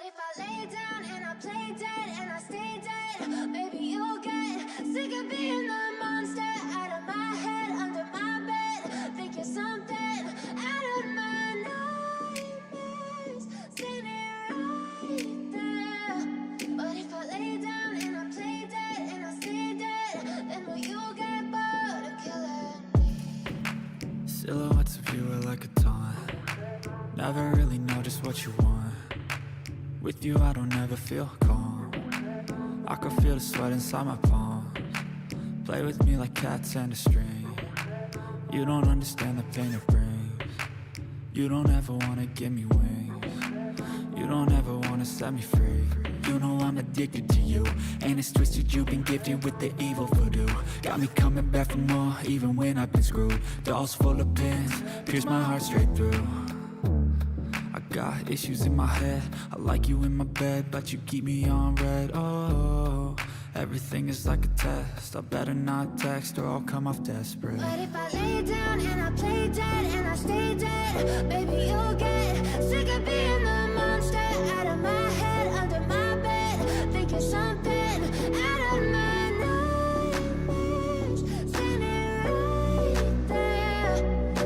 if I lay down and I play dead and I stay dead, maybe you'll get sick of being the monster out of my head, under my bed, thinking something out of my nightmares, standing right there. But if I lay down and I play dead and I stay dead, then will you get bored of killing me? Silhouettes of you are like a taunt. Never really know just what you want. With you I don't ever feel calm. I can feel the sweat inside my palms. Play with me like cats and a string. You don't understand the pain it brings. You don't ever wanna give me wings. You don't ever wanna set me free. You know I'm addicted to you, and it's twisted, you've been gifted with the evil voodoo. Got me coming back for more, even when I've been screwed. Dolls full of pins, pierce my heart straight through. I got issues in my head, I like you in my bed, but you keep me on red. Oh, everything is like a test, I better not text or I'll come off desperate. But if I lay down and I play dead and I stay dead, baby you'll get sick of being the monster out of my head, under my bed, thinking something out of my nightmares, standing right there.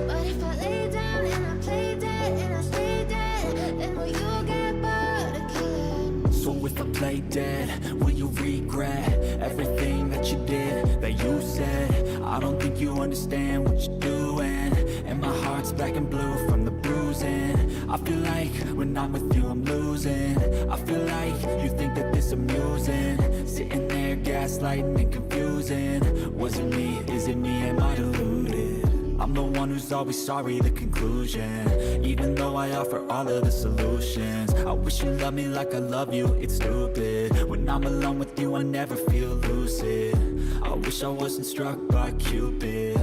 But if I lay down and I play dead and I stay dead, then will you get bored of killing me? So if I play dead, will you regret everything that you did, that you said? I don't think you understand what you're doing, and my heart's black and blue from the bruising. I feel like when I'm with you I'm losing. I feel like you think that this amusing, sitting there gaslighting and confusing. Was it me? Is it me? Am I deluded? I'm the one who's always sorry, the conclusion, even though I offer all of the solutions. I wish you loved me like I love you, it's stupid. When I'm alone with you I never feel lucid. I wish I wasn't struck by Cupid.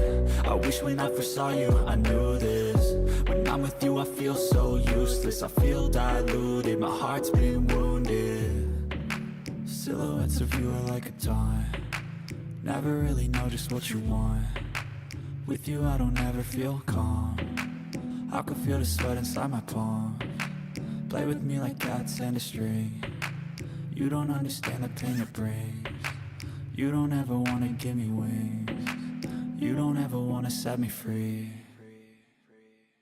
I wish when I first saw you I knew this. When I'm with you I feel so useless, I feel diluted, my heart's been wounded. Silhouettes of you are like a taunt. Never really know just what you want. With you I don't ever feel calm. I can feel the sweat inside my palms. Play with me like cats and a string. You don't understand the pain it brings. You don't ever wanna give me wings. You don't ever wanna set me free.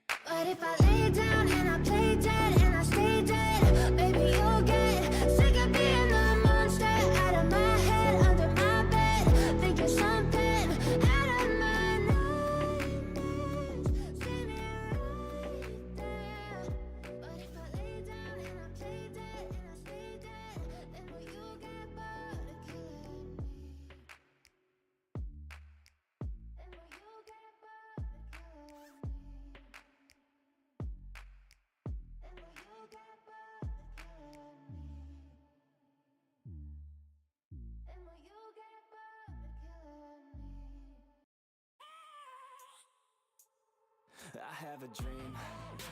But if I lay down and I play dead and I stay dead, baby you'll get sick of being the monster out of my head, under my bed, thinking something out of my nightmares, standing right there. But if I lay down and I play dead and I stay dead, then will you get bored of killing me? Then will you get bored of killing me? And will you get bored of killing me? And will you get bored of killing me? I have a dream,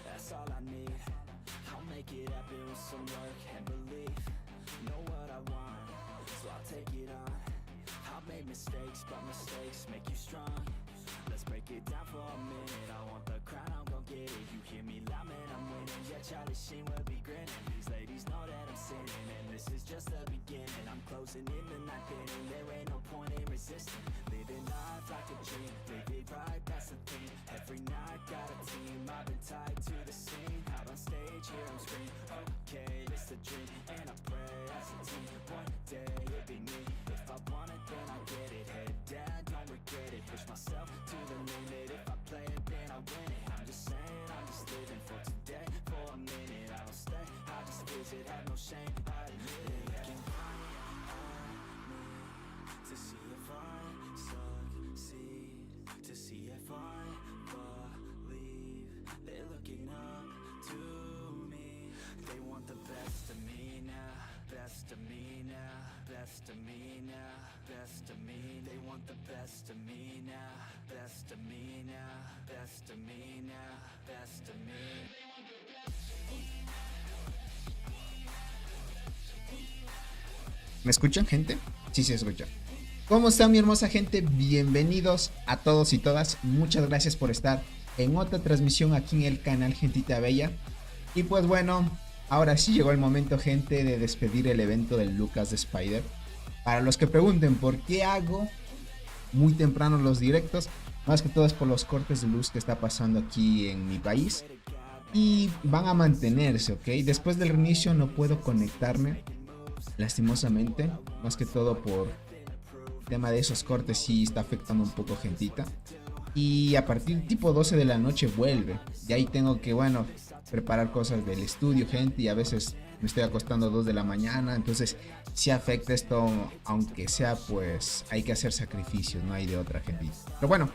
that's all I need. I'll make it happen with some work and belief. Know what I want, so I'll take it on. I've made mistakes, but mistakes make you strong. Let's break it down for a minute. I want the crown, I'm gon' get it. You hear me loud, man, I'm winning. Yeah, Charlie Sheen will be grinning. These ladies know that I'm sinning, and this is just the beginning. I'm closing in the ninth inning, there ain't no point in resisting. Living life like a dream, live it right, that's the thing. Every night got a team, I've been tied to the scene. Out on stage, here I'm screaming, okay, it's a dream. And I pray as a team, one day it'll be me. If I want it, then I get it. Head down, don't regret it. Push myself to the limit. If I play it, then I win it. I'm just saying, I'm just living for today. For a minute, I don't stay, I just visit. Have no shame, I admit it. Looking right at me to see if I succeed, to see if I believe. They're looking up to me. They want the best of me now, best of me now, best of me now, best of me. They want the best of me now, best of me now, best of me now, best of me. ¿Me escuchan, gente? Sí, se escucha. ¿Cómo está mi hermosa gente? Bienvenidos a todos y todas. Muchas gracias por estar en otra transmisión aquí en el canal Gentita Bella. Y pues bueno, ahora sí llegó el momento, gente, de despedir el evento del Lucas de Spider. Para los que pregunten por qué hago muy temprano los directos, más que todo es por los cortes de luz que está pasando aquí en mi país. Y van a mantenerse, ¿ok? Después del reinicio no puedo conectarme, lastimosamente. Más que todo por el tema de esos cortes, sí está afectando un poco gentita. Y a partir tipo 12 de la noche vuelve. Y ahí tengo que, bueno, preparar cosas del estudio, gente. Y a veces me estoy acostando 2 de la mañana. Entonces sí afecta esto, aunque sea, pues hay que hacer sacrificios, no hay de otra, gente. Pero bueno,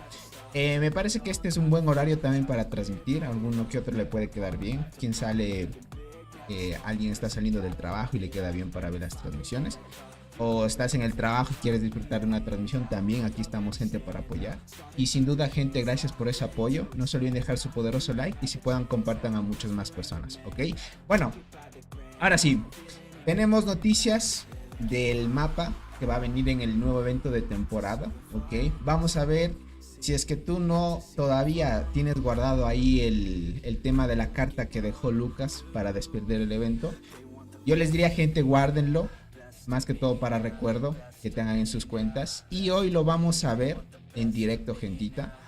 me parece que este es un buen horario también para transmitir. A alguno que otro le puede quedar bien. Quien sale, alguien está saliendo del trabajo y le queda bien para ver las transmisiones. O estás en el trabajo y quieres disfrutar de una transmisión, también aquí estamos, gente, para apoyar. Y sin duda, gente, gracias por ese apoyo. No se olviden dejar su poderoso like y si puedan compartan a muchas más personas, ¿ok? Bueno, ahora sí, tenemos noticias del mapa que va a venir en el nuevo evento de temporada, ¿ok? Vamos a ver si es que tú no todavía tienes guardado ahí el tema de la carta que dejó Lucas para despedir el evento. Yo les diría, gente, guárdenlo. Más que todo para recuerdo, que tengan en sus cuentas. Y hoy lo vamos a ver en directo, gentita.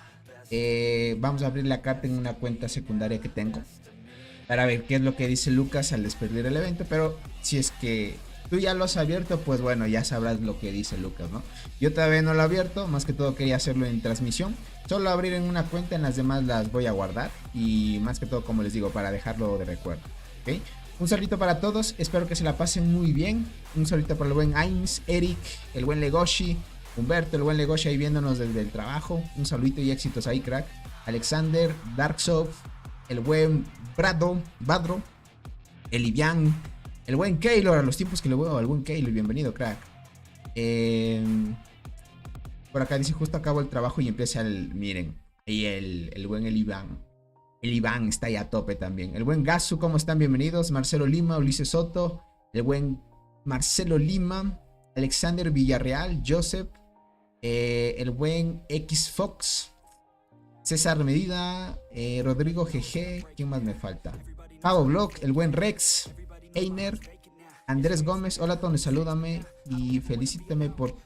Vamos a abrir la carta en una cuenta secundaria que tengo para ver qué es lo que dice Lucas al despedir el evento. Pero si es que tú ya lo has abierto, pues bueno, ya sabrás lo que dice Lucas, ¿no? Yo todavía no lo he abierto, más que todo quería hacerlo en transmisión. Solo abrir en una cuenta, en las demás las voy a guardar. Y más que todo, como les digo, para dejarlo de recuerdo, ¿ok? Un saludito para todos, espero que se la pasen muy bien. Un saludito para el buen Ains, Eric, el buen Legoshi, Humberto, el buen Legoshi ahí viéndonos desde el trabajo. Un saludito y éxitos ahí, crack. Alexander, Darksoft, el buen Badro, el Livian, el buen Keylor, a los tiempos que le veo, el buen Keylor, bienvenido, crack. Por acá dice, justo acabo el trabajo y empieza miren, ahí el buen Iván. El Iván está ahí a tope también. El buen Gasu, ¿cómo están? Bienvenidos. Marcelo Lima, Ulises Soto, el buen Marcelo Lima, Alexander Villarreal, Joseph, el buen X Fox, César Medida, Rodrigo GG, ¿quién más me falta? Pavo Block, el buen Rex, Einer, Andrés Gómez, hola Tony, salúdame y felicítame por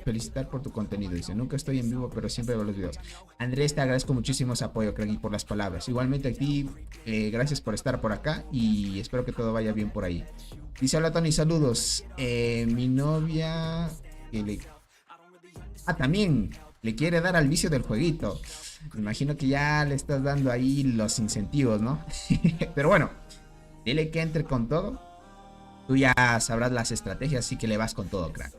felicitar por tu contenido. Dice, nunca estoy en vivo, pero siempre veo los videos. Andrés, te agradezco muchísimo ese apoyo, Craig, y por las palabras. Igualmente a ti, gracias por estar por acá y espero que todo vaya bien por ahí. Dice, hola Tony, saludos. Mi novia también le quiere dar al vicio del jueguito. Me imagino que ya le estás dando ahí los incentivos, ¿no? Pero bueno, dile que entre con todo. Tú ya sabrás las estrategias, así que le vas con todo, crack.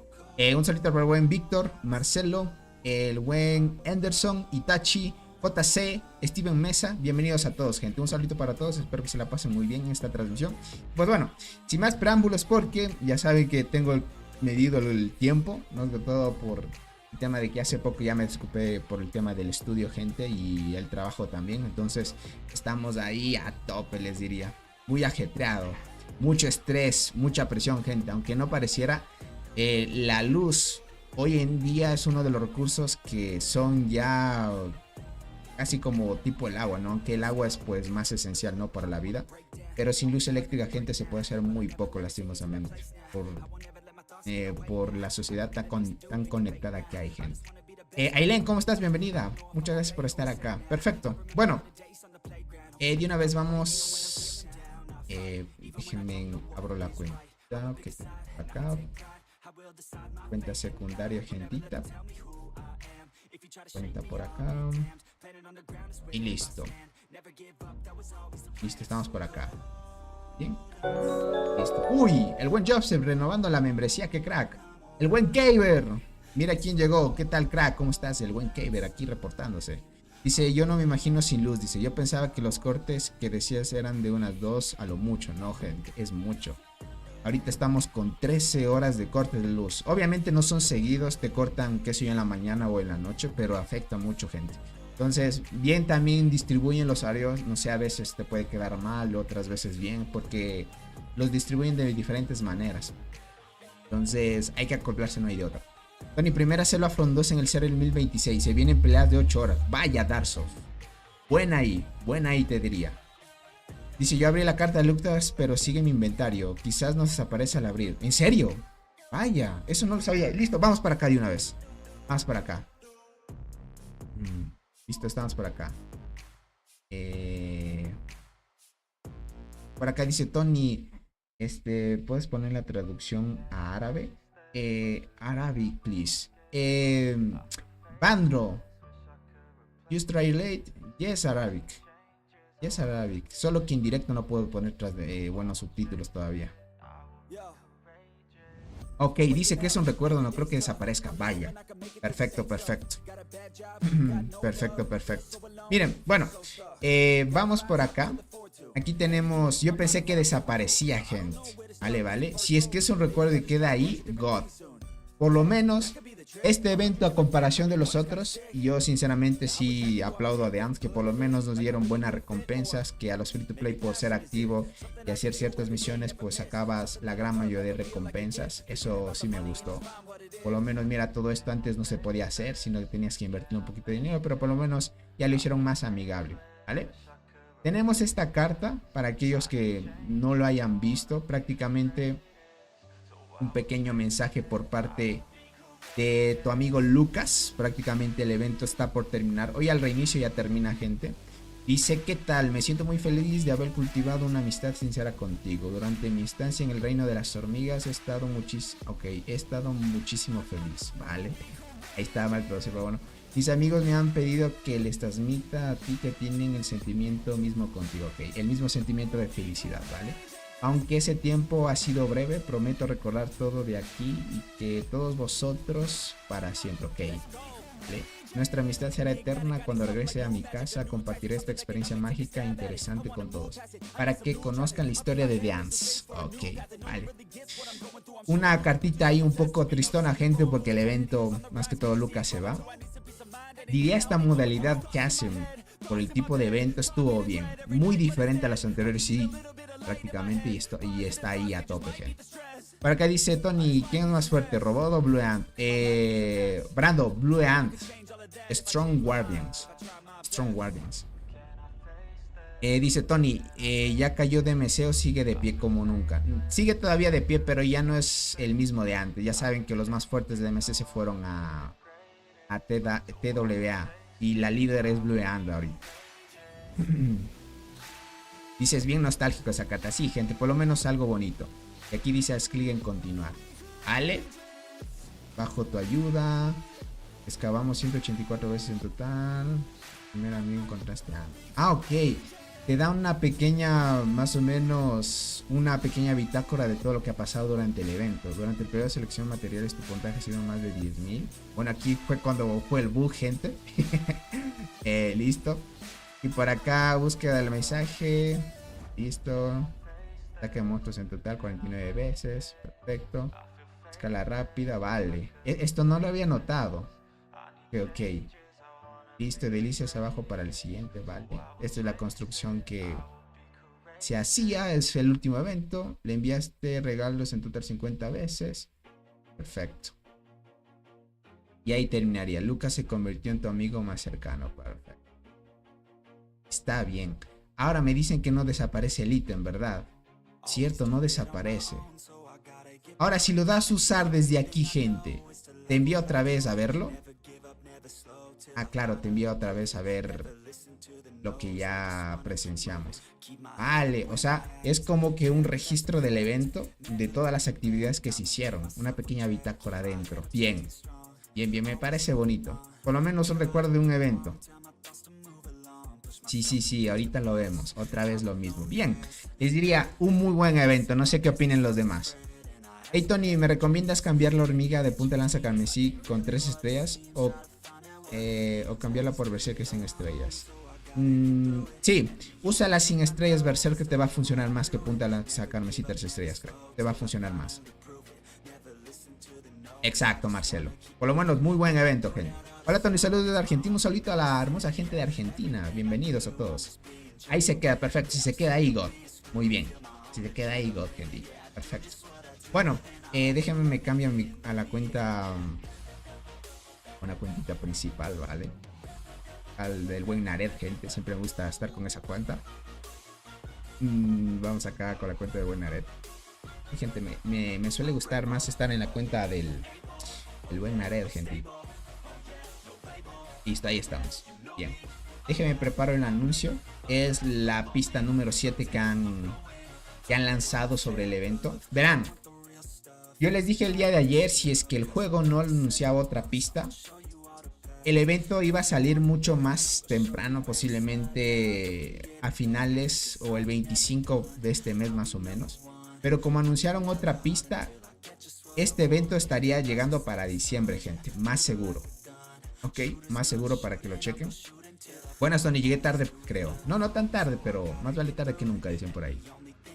Un saludito para el buen Víctor, Marcelo, el buen Anderson, Itachi, JC, Steven Mesa. Bienvenidos a todos, gente. Un saludito para todos. Espero que se la pasen muy bien en esta transmisión. Pues bueno, sin más preámbulos, porque ya saben que tengo medido el tiempo, ¿no? De todo por el tema de que hace poco ya me desocupé por el tema del estudio, gente, y el trabajo también. Entonces estamos ahí a tope, les diría. Muy ajetreado. Mucho estrés, mucha presión, gente. Aunque no pareciera, la luz hoy en día es uno de los recursos que son ya casi como tipo el agua, ¿no? Aunque el agua es pues más esencial, ¿no? Para la vida. Pero sin luz eléctrica, gente, se puede hacer muy poco, lastimosamente. Por la sociedad tan conectada que hay, gente. Aileen, ¿cómo estás? Bienvenida. Muchas gracias por estar acá. Perfecto. Bueno, de una vez vamos... déjenme, abro la cuenta que está acá, cuenta secundaria, gentita, cuenta por acá y listo, estamos por acá, bien, listo. Uy, el buen Joseph renovando la membresía, qué crack. El buen Kaver, mira quién llegó, qué tal, crack, cómo estás? El buen Kaver aquí reportándose. Dice, yo no me imagino sin luz. Dice, yo pensaba que los cortes que decías eran de unas 2 a lo mucho. No, gente, es mucho. Ahorita estamos con 13 horas de corte de luz. Obviamente no son seguidos, te cortan, qué sé yo, en la mañana o en la noche, pero afecta mucho, gente. Entonces, bien también distribuyen los horarios. No sé, a veces te puede quedar mal, otras veces bien, porque los distribuyen de diferentes maneras. Entonces, hay que acoplarse, no hay de otra. Tony, primera celo a Frondosa en el Serial 1026. Se vienen peleas de 8 horas. Vaya, Darksoft. Buena ahí te diría. Dice, yo abrí la carta de Lucas, pero sigue mi inventario. Quizás nos desaparece al abrir. ¿En serio? Vaya, eso no lo sabía. Listo, vamos para acá de una vez. Vamos para acá. Listo, estamos por acá. Por acá dice Tony, ¿puedes poner la traducción a árabe? Arabic, please. Bandro, just translate. Yes, Arabic. Yes, Arabic. Solo que en directo no puedo poner buenos subtítulos todavía. Ok, dice que es un recuerdo, no creo que desaparezca. Vaya. Perfecto, perfecto. Perfecto, perfecto. Miren, bueno, vamos por acá. Aquí tenemos, yo pensé que desaparecía, gente. Vale, vale. Si es que es un recuerdo y queda ahí, God. Por lo menos, este evento a comparación de los otros, yo sinceramente sí aplaudo a The Ants, que por lo menos nos dieron buenas recompensas, que a los free to play por ser activo y hacer ciertas misiones, pues sacabas la gran mayoría de recompensas. Eso sí me gustó. Por lo menos, mira, todo esto antes no se podía hacer, sino que tenías que invertir un poquito de dinero, pero por lo menos ya lo hicieron más amigable, ¿vale? Tenemos esta carta, para aquellos que no lo hayan visto, prácticamente un pequeño mensaje por parte de tu amigo Lucas. Prácticamente el evento está por terminar. Hoy al reinicio ya termina, gente. Dice, ¿qué tal? Me siento muy feliz de haber cultivado una amistad sincera contigo. Durante mi estancia en el reino de las hormigas he estado muchísimo feliz. Vale. Ahí está mal, pero bueno. Mis amigos me han pedido que les transmita a ti que tienen el sentimiento mismo contigo. Ok, el mismo sentimiento de felicidad, ¿vale? Aunque ese tiempo ha sido breve, prometo recordar todo de aquí y que todos vosotros para siempre. Ok, ¿vale? Nuestra amistad será eterna. Cuando regrese a mi casa compartiré esta experiencia mágica e interesante con todos, para que conozcan la historia de The Ants. Ok, vale. Una cartita ahí un poco tristona, gente, porque el evento, más que todo Lucas se va. Diría esta modalidad que hacen por el tipo de evento estuvo bien. Muy diferente a las anteriores, sí, prácticamente, y está ahí a tope, gente. Por acá dice Tony, ¿quién es más fuerte, Robot o Blue Ant? Brando, Blue Ant. Strong Guardians. Strong Guardians. Dice Tony, ya cayó de DMC o sigue de pie como nunca. Sigue todavía de pie, pero ya no es el mismo de antes. Ya saben que los más fuertes de DMC se fueron a TWA. Y la líder es Blue Ant ahorita. Dice, es bien nostálgico esa carta. Sí, gente, por lo menos algo bonito. Y aquí dice, haz clic en continuar. Vale. Bajo tu ayuda. Excavamos 184 veces en total. Primero amigo encontraste. Ok. Te da una pequeña, más o menos, una pequeña bitácora de todo lo que ha pasado durante el evento. Durante el periodo de selección de materiales, tu puntaje ha sido más de 10.000. Bueno, aquí fue cuando fue el bug, gente. Listo. Y por acá, búsqueda del mensaje. Listo. Ataque de monstruos en total, 49 veces. Perfecto. Escala rápida, vale. Esto no lo había notado. Ok. Listo, delicias abajo para el siguiente, vale. Esta es la construcción que se hacía, es el último evento. Le enviaste regalos en total 50 veces. Perfecto. Y ahí terminaría. Lucas se convirtió en tu amigo más cercano. Perfecto. Está bien. Ahora me dicen que no desaparece el ítem, ¿verdad? Cierto, no desaparece. Ahora, si lo das a usar desde aquí, gente, ¿te envío otra vez a verlo? Ah, claro, te envío otra vez a ver lo que ya presenciamos. Vale, o sea, es como que un registro del evento, de todas las actividades que se hicieron. Una pequeña bitácora adentro. Bien, bien, bien, me parece bonito. Por lo menos un recuerdo de un evento. Sí, ahorita lo vemos. Otra vez lo mismo. Bien, les diría un muy buen evento. No sé qué opinen los demás. Hey Tony, ¿me recomiendas cambiar la hormiga de punta de lanza carmesí con 3 estrellas o cambiarla por Berserker sin estrellas? Sí, úsala sin estrellas Berserker, te va a funcionar más que punta de lanza carmesí 3 estrellas, creo. Te va a funcionar más. Exacto, Marcelo. Por lo menos, muy buen evento, gente. Hola Tony, saludos desde Argentina. Un saludito a la hermosa gente de Argentina. Bienvenidos a todos. Ahí se queda, perfecto. Si se queda ahí, God. Muy bien. Si se queda ahí, God, gente. Perfecto. Bueno, déjenme me cambio a la cuenta. Una cuentita principal, ¿vale? Al del buen Nared, gente. Siempre me gusta estar con esa cuenta. Vamos acá con la cuenta de Buena Red. Y, gente, me suele gustar más estar en la cuenta del Buena Red, gente. Listo, ahí estamos. Bien. Déjenme preparo el anuncio. Es la pista número 7 que han lanzado sobre el evento. Verán, yo les dije el día de ayer, si es que el juego no anunciaba otra pista, el evento iba a salir mucho más temprano, posiblemente a finales o el 25 de este mes más o menos. Pero como anunciaron otra pista, este evento estaría llegando para diciembre, gente, más seguro. Ok, más seguro para que lo chequen. Buenas, Tony, llegué tarde, creo. No tan tarde, pero más vale tarde que nunca, dicen por ahí.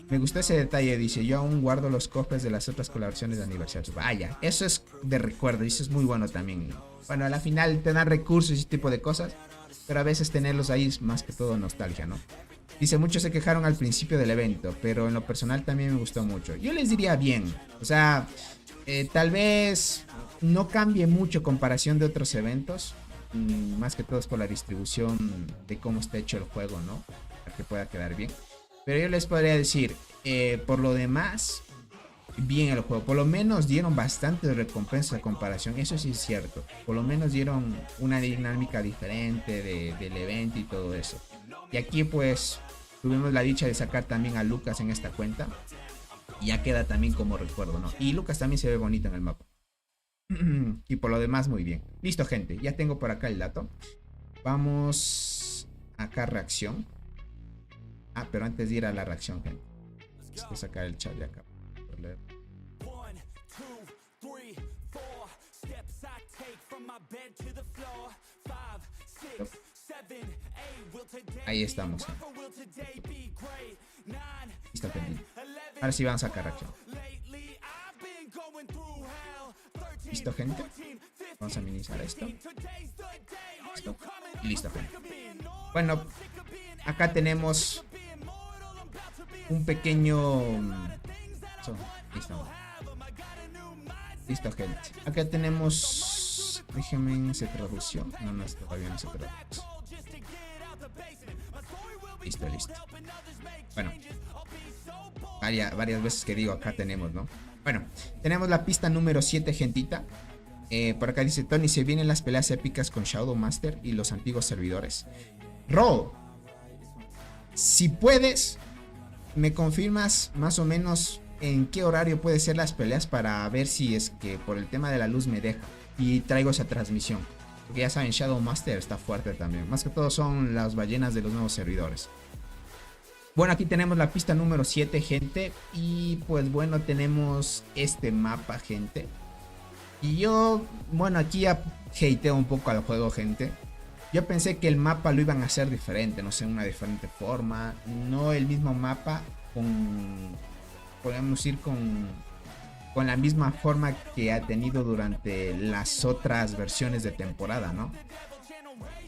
Me gustó ese detalle, dice, yo aún guardo los cofres de las otras colaboraciones de aniversario. Vaya, eso es de recuerdo, y eso es muy bueno también. Bueno, a la final te dan recursos y ese tipo de cosas, pero a veces tenerlos ahí es más que todo nostalgia, ¿no? Dice, muchos se quejaron al principio del evento, pero en lo personal también me gustó mucho. Yo les diría bien, o sea, tal vez no cambie mucho comparación de otros eventos, más que todo es por la distribución de cómo está hecho el juego, ¿no? Para que pueda quedar bien. Pero yo les podría decir, por lo demás, bien el juego. Por lo menos dieron bastantes recompensas a comparación. Eso sí es cierto. Por lo menos dieron una dinámica diferente del evento y todo eso. Y aquí pues tuvimos la dicha de sacar también a Lucas en esta cuenta. Y ya queda también como recuerdo, ¿no? Y Lucas también se ve bonito en el mapa. Y por lo demás muy bien. Listo, gente. Ya tengo por acá el dato. Vamos acá a reacción. Ah, pero antes de ir a la reacción, gente, voy a sacar el chat de acá. Ahí estamos. Listo, gente. Ahora sí vamos a sacar reacción. Listo, gente. Vamos a minimizar esto. Listo. Y listo, gente. Bueno, acá tenemos un pequeño... Listo, gente. Acá tenemos... Déjenme, se tradució. No, todavía no se traduce. Listo. Bueno. Varias veces que digo acá tenemos, ¿no? Bueno, tenemos la pista número 7, gentita. Por acá dice Tony, se vienen las peleas épicas con Shadow Master y los antiguos servidores. Ro, si puedes, me confirmas más o menos en qué horario puede ser las peleas para ver si es que por el tema de la luz me deja y traigo esa transmisión. Porque ya saben, Shadow Master está fuerte también. Más que todo son las ballenas de los nuevos servidores. Bueno, aquí tenemos la pista número 7, gente. Y pues bueno, tenemos este mapa, gente. Y yo, bueno, aquí ya hateo un poco al juego, gente. Yo pensé que el mapa lo iban a hacer diferente, no sé, una diferente forma. No el mismo mapa podemos ir con la misma forma que ha tenido durante las otras versiones de temporada, ¿no?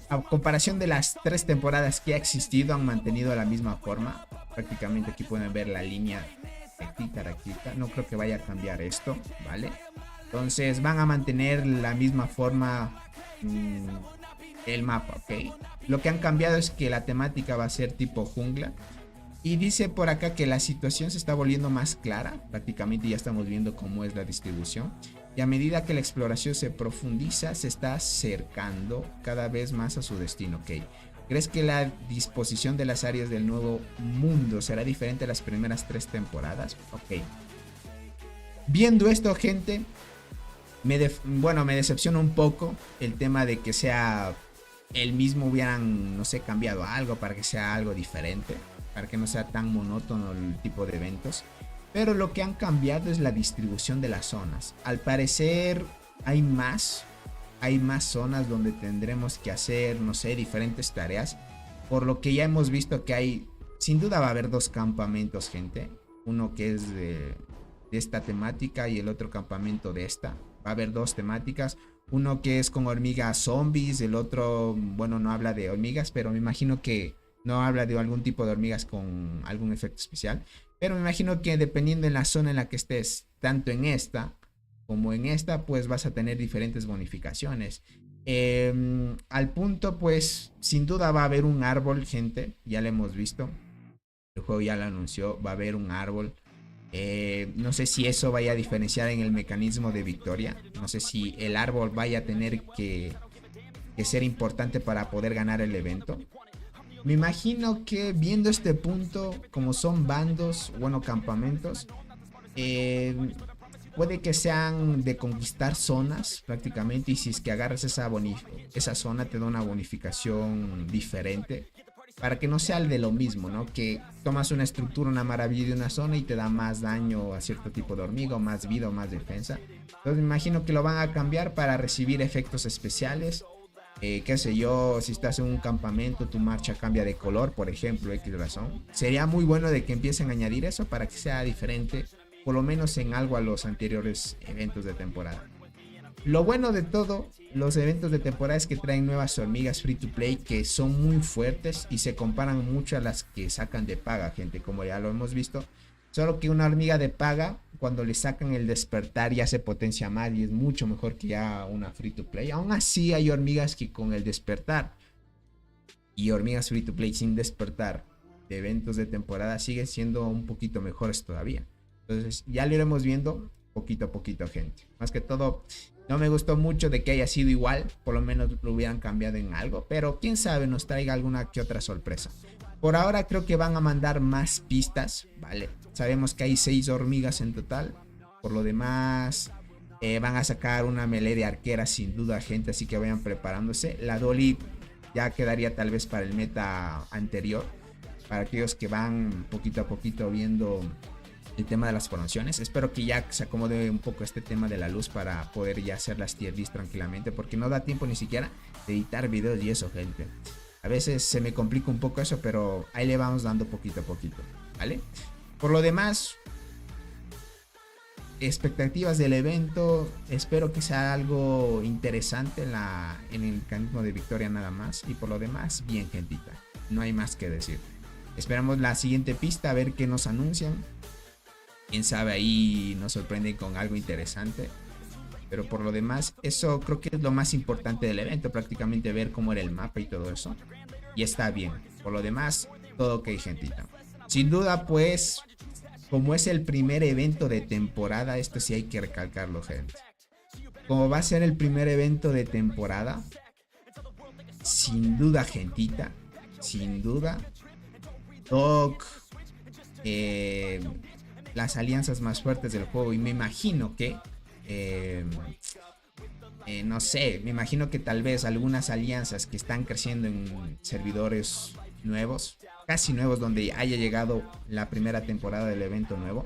A comparación de las 3 temporadas que ha existido, han mantenido la misma forma. Prácticamente aquí pueden ver la línea rectita. No creo que vaya a cambiar esto, ¿vale? Entonces van a mantener la misma forma el mapa, ¿ok? Lo que han cambiado es que la temática va a ser tipo jungla. Y dice por acá que la situación se está volviendo más clara. Prácticamente ya estamos viendo cómo es la distribución. Y a medida que la exploración se profundiza, se está acercando cada vez más a su destino, ¿ok? ¿Crees que la disposición de las áreas del nuevo mundo será diferente a las primeras 3 temporadas? Ok. Viendo esto, gente, me decepciona un poco el tema de que sea el mismo, hubieran, no sé, cambiado algo para que sea algo diferente, para que no sea tan monótono el tipo de eventos. Pero lo que han cambiado es la distribución de las zonas. Al parecer hay más zonas donde tendremos que hacer, no sé, diferentes tareas. Por lo que ya hemos visto que hay, sin duda va a haber 2 campamentos, gente. Uno que es de esta temática y el otro campamento de esta. Va a haber 2 temáticas. Uno que es con hormigas zombies, el otro, bueno, no habla de hormigas, pero me imagino que no habla de algún tipo de hormigas con algún efecto especial. Pero me imagino que dependiendo en la zona en la que estés, tanto en esta como en esta, pues vas a tener diferentes bonificaciones. Al punto, pues, sin duda va a haber un árbol, gente, ya lo hemos visto. el juego ya lo anunció, va a haber un árbol. No sé si eso vaya a diferenciar en el mecanismo de victoria. No sé si el árbol vaya a tener que ser importante para poder ganar el evento. Me imagino que viendo este punto, como son bandos, bueno, campamentos, puede que sean de conquistar zonas prácticamente, y si es que agarras esa zona te da una bonificación diferente, para que no sea el de lo mismo, ¿no? Que tomas una estructura, una maravilla de una zona y te da más daño a cierto tipo de hormiga, o más vida o más defensa. Entonces me imagino que lo van a cambiar para recibir efectos especiales. Qué sé yo, si estás en un campamento, tu marcha cambia de color, por ejemplo, X razón. Sería muy bueno de que empiecen a añadir eso para que sea diferente, por lo menos en algo, a los anteriores eventos de temporada. Lo bueno de todo, los eventos de temporada, es que traen nuevas hormigas free to play que son muy fuertes y se comparan mucho a las que sacan de paga, gente, como ya lo hemos visto. Solo que una hormiga de paga, cuando le sacan el despertar, ya se potencia más y es mucho mejor que ya una free to play. Aún así hay hormigas que con el despertar, y hormigas free to play sin despertar de eventos de temporada, siguen siendo un poquito mejores todavía. Entonces ya lo iremos viendo poquito a poquito, gente. Más que todo, no me gustó mucho de que haya sido igual, por lo menos lo hubieran cambiado en algo, pero quién sabe, nos traiga alguna que otra sorpresa. Por ahora creo que van a mandar más pistas, ¿vale? Sabemos que hay 6 hormigas en total. Por lo demás, van a sacar una melee de arquera sin duda, gente, así que vayan preparándose. La Dolly ya quedaría tal vez para el meta anterior, para aquellos que van poquito a poquito viendo el tema de las formaciones. Espero que ya se acomode un poco este tema de la luz para poder ya hacer las tier list tranquilamente, porque no da tiempo ni siquiera de editar videos y eso, gente. A veces se me complica un poco eso, pero ahí le vamos dando poquito a poquito, ¿vale? Por lo demás, expectativas del evento, espero que sea algo interesante en el mecanismo de victoria nada más. Y por lo demás, bien, gentita, no hay más que decir. Esperamos la siguiente pista, a ver qué nos anuncian. Quién sabe, ahí nos sorprenden con algo interesante. Pero por lo demás, eso creo que es lo más importante del evento, prácticamente ver cómo era el mapa y todo eso. Y está bien. Por lo demás, todo ok, gentita. Sin duda, pues, como es el primer evento de temporada, esto sí hay que recalcarlo, gente. Como va a ser el primer evento de temporada, sin duda, gentita, sin duda, Doc, las alianzas más fuertes del juego, y me imagino que no sé, me imagino que tal vez algunas alianzas que están creciendo en servidores nuevos, casi nuevos, donde haya llegado la primera temporada del evento nuevo,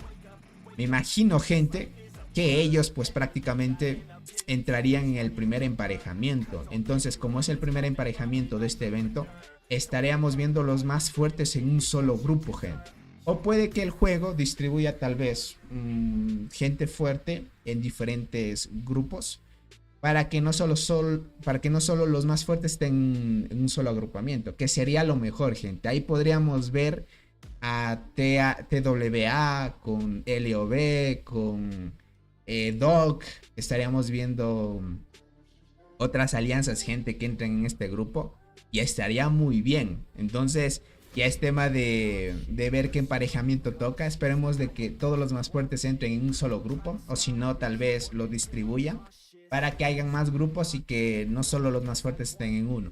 me imagino, gente, que ellos pues prácticamente entrarían en el primer emparejamiento. Entonces, como es el primer emparejamiento de este evento, estaríamos viendo los más fuertes en un solo grupo, gente. O puede que el juego distribuya tal vez gente fuerte en diferentes grupos, para que no solo los más fuertes estén en un solo agrupamiento, que sería lo mejor, gente. Ahí podríamos ver a TWA con LOB, con Doc. Estaríamos viendo otras alianzas, gente, que entren en este grupo, y estaría muy bien. Entonces, ya es tema de ver qué emparejamiento toca. Esperemos de que todos los más fuertes entren en un solo grupo, o si no, tal vez lo distribuyan para que hayan más grupos y que no solo los más fuertes estén en uno.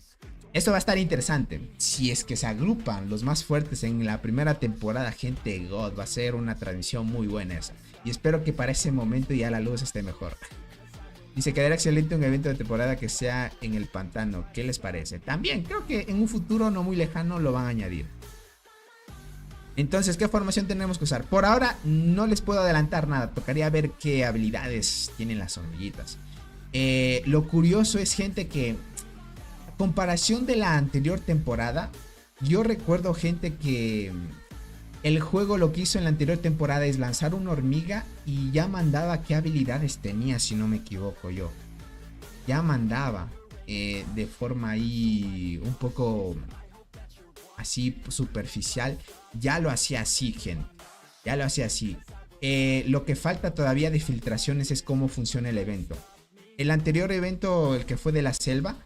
Esto va a estar interesante. Si es que se agrupan los más fuertes en la primera temporada, gente, God, va a ser una transmisión muy buena esa. Y espero que para ese momento ya la luz esté mejor. Dice, quedaría excelente un evento de temporada que sea en el pantano. ¿Qué les parece? También creo que en un futuro no muy lejano lo van a añadir. Entonces, ¿qué formación tenemos que usar? Por ahora no les puedo adelantar nada. Tocaría ver qué habilidades tienen las hormiguitas. Lo curioso es, gente, que a comparación de la anterior temporada, yo recuerdo, gente, que el juego lo que hizo en la anterior temporada es lanzar una hormiga y ya mandaba qué habilidades tenía, si no me equivoco yo. Ya mandaba de forma ahí un poco así superficial. Ya lo hacía así, gente. Ya lo hacía así. Lo que falta todavía de filtraciones es cómo funciona el evento. El anterior evento, el que fue de la selva,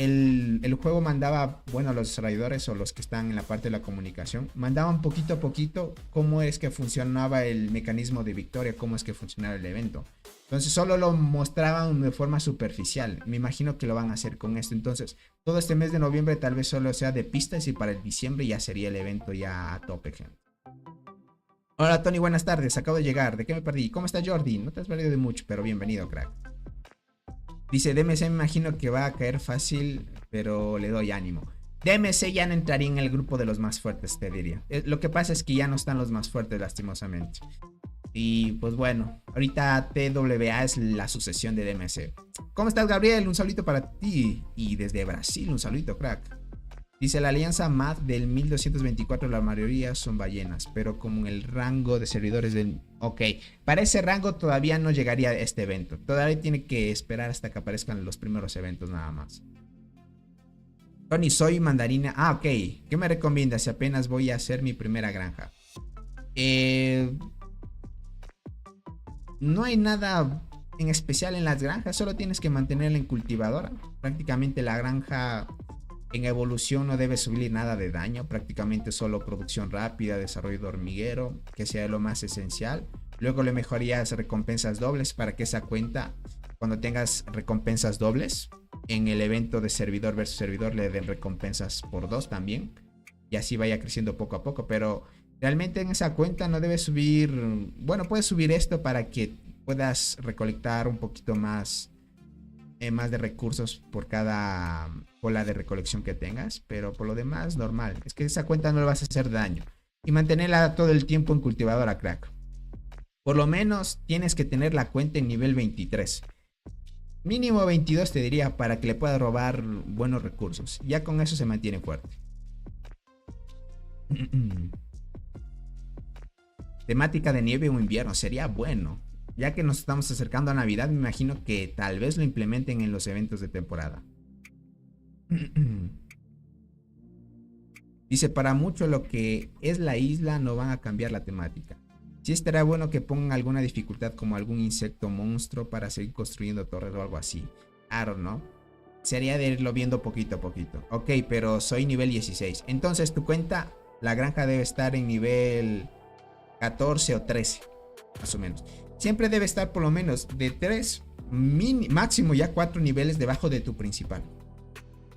el juego mandaba, bueno, los desarrolladores o los que están en la parte de la comunicación, mandaban poquito a poquito cómo es que funcionaba el mecanismo de victoria, cómo es que funcionaba el evento. Entonces solo lo mostraban de forma superficial. Me imagino que lo van a hacer con esto. Entonces todo este mes de noviembre tal vez solo sea de pistas y para el diciembre ya sería el evento ya a tope, gente. Hola Tony, buenas tardes, acabo de llegar. ¿De qué me perdí? ¿Cómo está Jordi? No te has perdido de mucho, pero bienvenido, crack. Dice DMC, me imagino que va a caer fácil, pero le doy ánimo. DMC ya no entraría en el grupo de los más fuertes, te diría. Lo que pasa es que ya no están los más fuertes, lastimosamente. Y pues bueno, ahorita TWA es la sucesión de DMC. ¿Cómo estás, Gabriel? Un saludito para ti. Y desde Brasil, un saludito, crack. Dice, la alianza MAD del 1224, la mayoría son ballenas, pero como el rango de servidores del... Ok, para ese rango todavía no llegaría a este evento. Todavía tiene que esperar hasta que aparezcan los primeros eventos nada más. Tony, soy mandarina. Ah, ok. ¿Qué me recomiendas si apenas voy a hacer mi primera granja? No hay nada en especial en las granjas, solo tienes que mantenerla en cultivadora. Prácticamente la granja... En evolución no debe subir nada de daño, prácticamente solo producción rápida, desarrollo de hormiguero, que sea lo más esencial. Luego le mejorías recompensas dobles para que esa cuenta, cuando tengas recompensas dobles, en el evento de servidor versus servidor le den recompensas por 2 también. Y así vaya creciendo poco a poco, pero realmente en esa cuenta no debes subir... Bueno, puedes subir esto para que puedas recolectar un poquito más de recursos por cada cola de recolección que tengas, pero por lo demás normal. Es que esa cuenta no le vas a hacer daño y mantenerla todo el tiempo en cultivadora, crack. Por lo menos tienes que tener la cuenta en nivel 23, mínimo 22 te diría, para que le puedas robar buenos recursos. Ya con eso se mantiene fuerte. Temática de nieve o invierno sería bueno. Ya que nos estamos acercando a Navidad, me imagino que tal vez lo implementen en los eventos de temporada. Dice, para mucho lo que es la isla no van a cambiar la temática. Sí estaría bueno que pongan alguna dificultad como algún insecto monstruo para seguir construyendo torres o algo así. I don't know. Sería de irlo viendo poquito a poquito. Ok, pero soy nivel 16. Entonces tu cuenta, la granja debe estar en nivel 14 o 13. Más o menos. Siempre debe estar por lo menos de 3, máximo ya 4 niveles debajo de tu principal.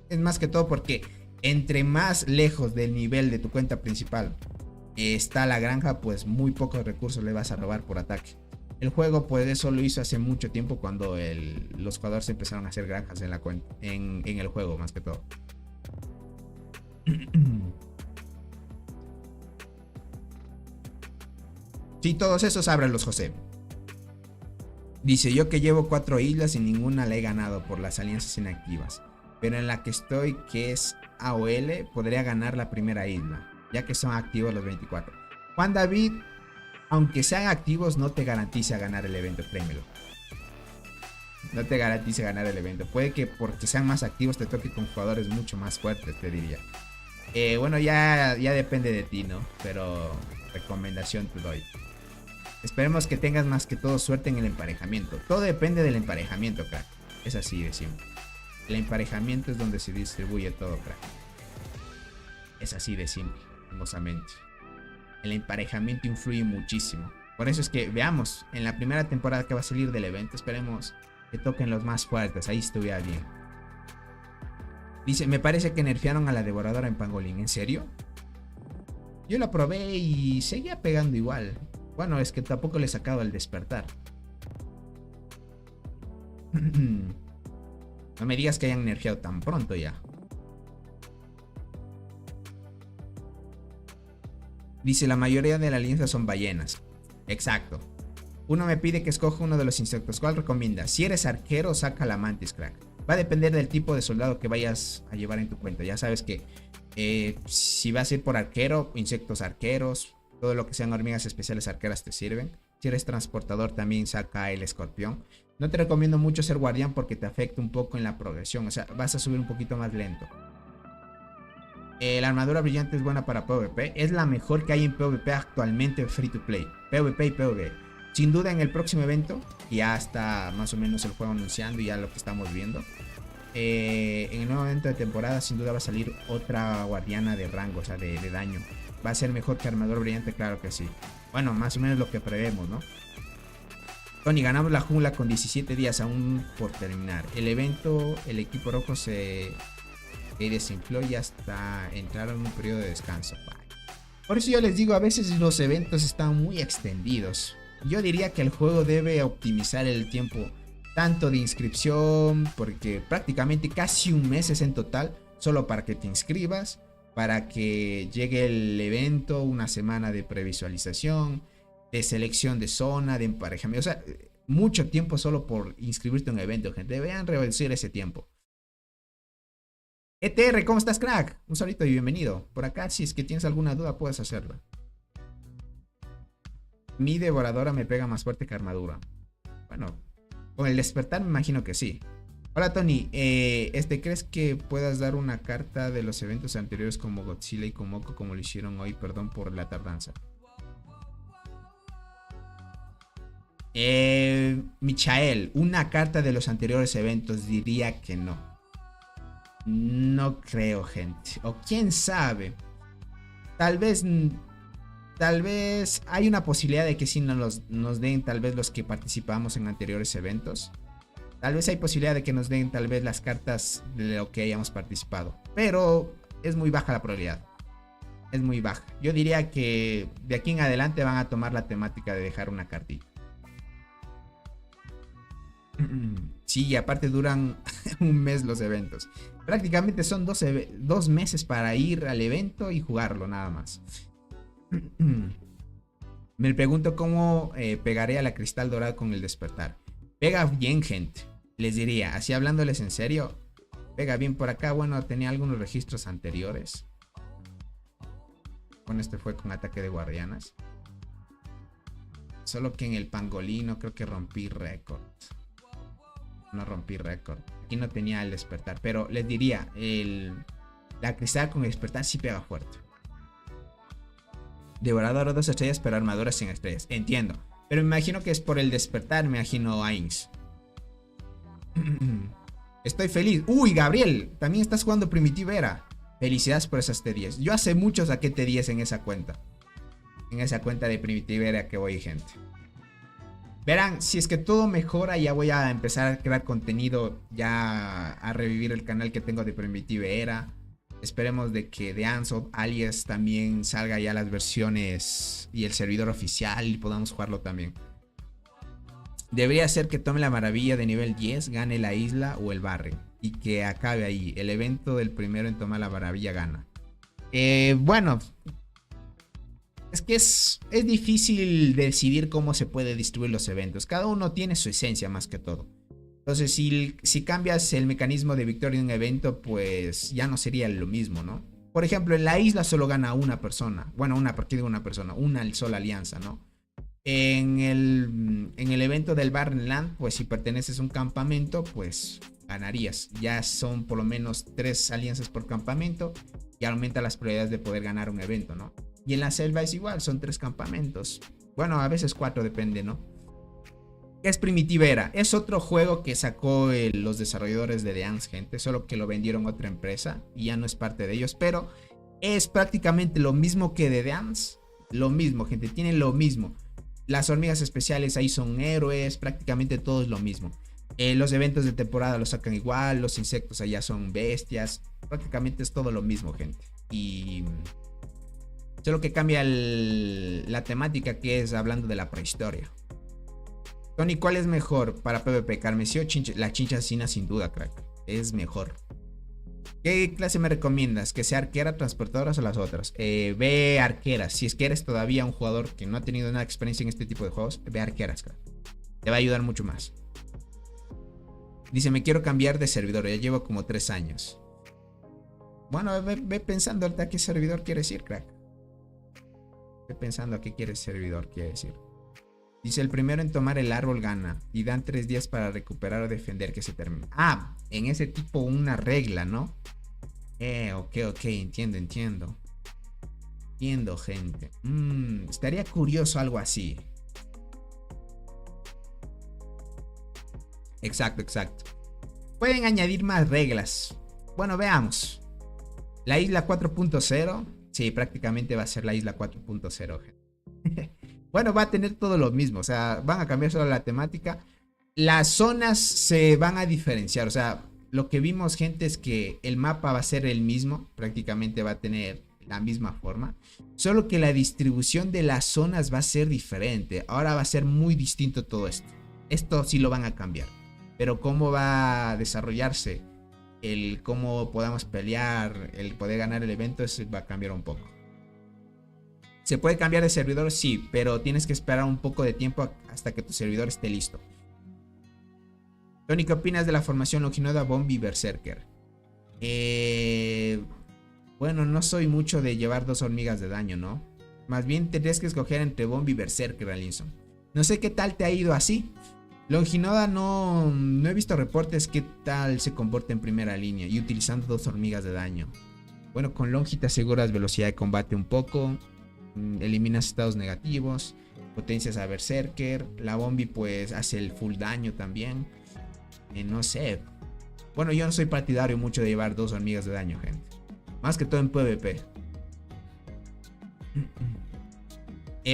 Es más que todo porque entre más lejos del nivel de tu cuenta principal está la granja, pues muy pocos recursos le vas a robar por ataque. El juego pues eso lo hizo hace mucho tiempo cuando los jugadores empezaron a hacer granjas en la cuenta, en el juego más que todo. Sí, todos esos ábrelos, José. Dice, yo que llevo 4 islas y ninguna la he ganado por las alianzas inactivas. Pero en la que estoy, que es AOL, podría ganar la primera isla, ya que son activos los 24. Juan David, aunque sean activos, no te garantiza ganar el evento, créemelo. No te garantiza ganar el evento. Puede que porque sean más activos te toque con jugadores mucho más fuertes, te diría. Bueno, ya depende de ti, ¿no? Pero recomendación te doy. Esperemos que tengas más que todo suerte en el emparejamiento. Todo depende del emparejamiento, crack. Es así de simple. El emparejamiento es donde se distribuye todo, crack. Es así de simple, hermosamente. El emparejamiento influye muchísimo. Por eso es que veamos, en la primera temporada que va a salir del evento, esperemos que toquen los más fuertes. Ahí estuviera bien. Dice, me parece que nerfearon a la devoradora en Pangolin. ¿En serio? Yo la probé y seguía pegando igual. Bueno, es que tampoco le he sacado el despertar. No me digas que hayan nerfeado tan pronto ya. Dice, la mayoría de la alianza son ballenas. Exacto. Uno me pide que escoja uno de los insectos. ¿Cuál recomienda? Si eres arquero, saca la mantis, crack. Va a depender del tipo de soldado que vayas a llevar en tu cuenta. Ya sabes que si vas a ir por arquero, insectos arqueros, todo lo que sean hormigas especiales arqueras te sirven. Si eres transportador también saca el escorpión. No te recomiendo mucho ser guardián porque te afecta un poco en la progresión. O sea, vas a subir un poquito más lento. La armadura brillante es buena para PvP. Es la mejor que hay en PvP actualmente free to play. PvP y PvE. Sin duda en el próximo evento, que ya está más o menos el juego anunciando y ya lo que estamos viendo. en el nuevo evento de temporada sin duda va a salir otra guardiana de rango, o sea, de daño. ¿Va a ser mejor que armador brillante? Claro que sí. Bueno, más o menos lo que prevemos, ¿no? Tony, ganamos la jungla con 17 días aún por terminar. El evento, el equipo rojo se desinfló y hasta entraron en un periodo de descanso. Por eso yo les digo, a veces los eventos están muy extendidos. Yo diría que el juego debe optimizar el tiempo tanto de inscripción, porque prácticamente casi un mes es en total, solo para que te inscribas, para que llegue el evento, una semana de previsualización, de selección de zona, de emparejamiento, o sea, mucho tiempo solo por inscribirte en un evento, gente. Deberían reducir ese tiempo. ETR, ¿cómo estás, crack? Un saludo y bienvenido. Por acá, si es que tienes alguna duda, puedes hacerlo. Mi devoradora me pega más fuerte que armadura. Bueno, con el despertar me imagino que sí. Hola, Tony. ¿Crees que puedas dar una carta de los eventos anteriores como Godzilla y Komoko como lo hicieron hoy? Perdón por la tardanza. Michael, una carta de los anteriores eventos, diría que no. No creo, gente. O quién sabe. Tal vez hay una posibilidad de que sí nos den tal vez los que participamos en anteriores eventos. Tal vez hay posibilidad de que nos den tal vez las cartas de lo que hayamos participado. Pero es muy baja la probabilidad. Es muy baja. Yo diría que de aquí en adelante van a tomar la temática de dejar una cartita. Sí, y aparte duran un mes los eventos. Prácticamente son 2 meses para ir al evento y jugarlo nada más. Me pregunto cómo pegaré a la cristal dorada con el despertar. Pega bien, gente. Les diría, así hablándoles en serio, pega bien por acá. Bueno, tenía algunos registros anteriores. Bueno, este fue con ataque de guardianas. Solo que en el pangolino creo que rompí récord. No rompí récord. Aquí no tenía el despertar. Pero les diría, la cristal con el despertar sí pega fuerte. Devorador 2 estrellas, pero armadura sin estrellas. Entiendo. Pero me imagino que es por el despertar. Me imagino a Inks. Estoy feliz. Uy, Gabriel, también estás jugando Primitivera. Felicidades por esas T10. Yo hace mucho saqué T10 en esa cuenta. En esa cuenta de Primitivera que voy, gente. Verán, si es que todo mejora, ya voy a empezar a crear contenido, ya a revivir el canal que tengo de Primitivera. Esperemos de que de Dance of Alias también salga ya las versiones y el servidor oficial y podamos jugarlo también. Debería ser que tome la maravilla de nivel 10, gane la isla o el barrio y que acabe ahí. El evento del primero en tomar la maravilla gana. Bueno... Es que es difícil decidir cómo se puede distribuir los eventos. Cada uno tiene su esencia más que todo. Entonces, si cambias el mecanismo de victoria en un evento, pues ya no sería lo mismo, ¿no? Por ejemplo, en la isla solo gana una persona. Bueno, una partida de una persona. Una sola alianza, ¿no? En el evento del Barrenland, pues si perteneces a un campamento, pues ganarías. Ya son por lo menos 3 alianzas por campamento. Y aumenta las probabilidades de poder ganar un evento, ¿no? Y en la selva es igual, son 3 campamentos. Bueno, a veces 4, depende, ¿no? ¿Qué es Primitivera? Es otro juego que sacó los desarrolladores de The Ants, gente. Solo que lo vendieron a otra empresa y ya no es parte de ellos. Pero es prácticamente lo mismo que The Ants. Lo mismo, gente, tienen lo mismo. Las hormigas especiales ahí son héroes. Prácticamente todo es lo mismo. Los eventos de temporada los sacan igual. Los insectos allá son bestias. Prácticamente es todo lo mismo, gente. Y... solo que cambia la temática, que es hablando de la prehistoria. Tony, ¿cuál es mejor para PvP? ¿Carmesí o chincha? La chincha asesina sin duda, crack. Es mejor. ¿Qué clase me recomiendas? ¿Que sea arquera, transportadoras o las otras? Ve arqueras. Si es que eres todavía un jugador que no ha tenido nada de experiencia en este tipo de juegos, ve arqueras, crack. Te va a ayudar mucho más. Dice, me quiero cambiar de servidor. Ya llevo como 3 años. Bueno, ve pensando ahorita a qué servidor quieres ir, crack. Estoy pensando a qué quiere servidor, quiere decir. Dice, el primero en tomar el árbol gana. Y dan 3 días para recuperar o defender que se termine. Ah, en ese tipo una regla, ¿no? Ok, entiendo. Entiendo, gente. Estaría curioso algo así. Exacto. Pueden añadir más reglas. Bueno, veamos. La isla 4.0. Sí, prácticamente va a ser la isla 4.0. Bueno, va a tener todo lo mismo. O sea, van a cambiar solo la temática. Las zonas se van a diferenciar. O sea, lo que vimos, gente, es que el mapa va a ser el mismo. Prácticamente va a tener la misma forma. Solo que la distribución de las zonas va a ser diferente. Ahora va a ser muy distinto todo esto. Esto sí lo van a cambiar. Pero cómo va a desarrollarse, el cómo podamos pelear, el poder ganar el evento, eso va a cambiar un poco. ¿Se puede cambiar de servidor? Sí, pero tienes que esperar un poco de tiempo hasta que tu servidor esté listo. Tony, ¿qué opinas de la formación Longinoda, Bombi y Berserker? Bueno, no soy mucho de llevar 2 hormigas de daño, ¿no? Más bien tendrías que escoger entre Bombi y Berserker, Alinson. No sé qué tal te ha ido así. Longinoda no he visto reportes qué tal se comporta en primera línea y utilizando 2 hormigas de daño. Bueno, con Longi te aseguras velocidad de combate un poco, eliminas estados negativos, potencias a Berserker, la Bombi pues hace el full daño también. No sé. Bueno, yo no soy partidario mucho de llevar 2 hormigas de daño, gente. Más que todo en PvP.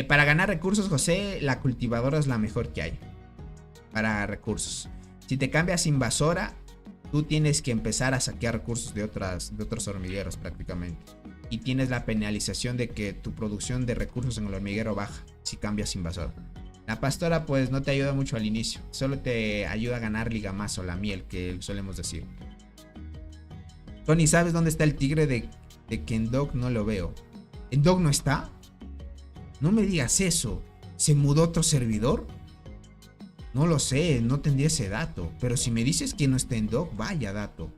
Para ganar recursos, José, la cultivadora es la mejor que hay. Para recursos. Si te cambias invasora, tú tienes que empezar a saquear recursos de otros hormigueros prácticamente. Y tienes la penalización de que tu producción de recursos en el hormiguero baja si cambias invasora. La pastora pues no te ayuda mucho al inicio. Solo te ayuda a ganar ligamazo, la miel que solemos decir. Tony, ¿sabes dónde está el tigre de que en Dog no lo veo? ¿En Dog no está? No me digas eso. ¿Se mudó a otro servidor? No lo sé, no tendría ese dato. Pero si me dices que no está en Dog, vaya dato.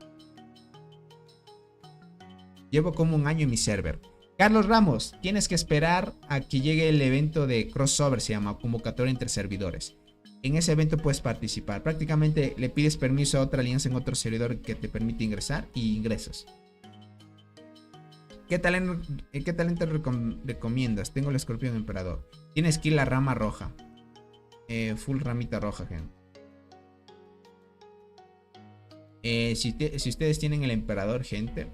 Llevo como un año en mi server. Carlos Ramos, tienes que esperar a que llegue el evento de crossover, se llama convocatoria entre servidores. En ese evento puedes participar. Prácticamente le pides permiso a otra alianza en otro servidor que te permite ingresar y ingresas. ¿Qué talento recomiendas? Tengo el escorpión emperador. Tienes que ir la rama roja. Full ramita roja, gente. Si ustedes tienen el emperador, gente,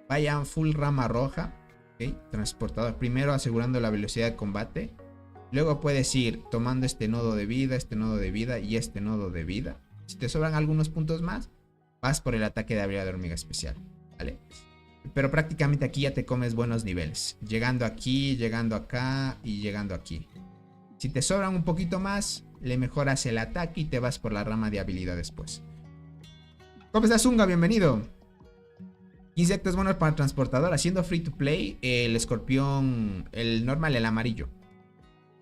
vayan full rama roja. ¿Okay? Transportador. Primero asegurando la velocidad de combate. Luego puedes ir tomando este nodo de vida, este nodo de vida y este nodo de vida. Si te sobran algunos puntos más, vas por el ataque de habilidad de hormiga especial. ¿Vale? Pero prácticamente aquí ya te comes buenos niveles. Llegando aquí, llegando acá y llegando aquí. Si te sobran un poquito más, le mejoras el ataque y te vas por la rama de habilidad después. ¿Cómo estás, Zunga? Bienvenido. Insectos buenos para transportador. Haciendo free to play, el escorpión, el normal, el amarillo.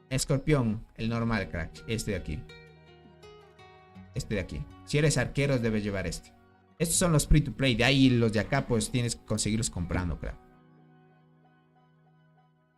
Escorpión, el normal, crack. Este de aquí. Este de aquí. Si eres arquero, debes llevar este. Estos son los free to play. De ahí los de acá, pues tienes que conseguirlos comprando, crack.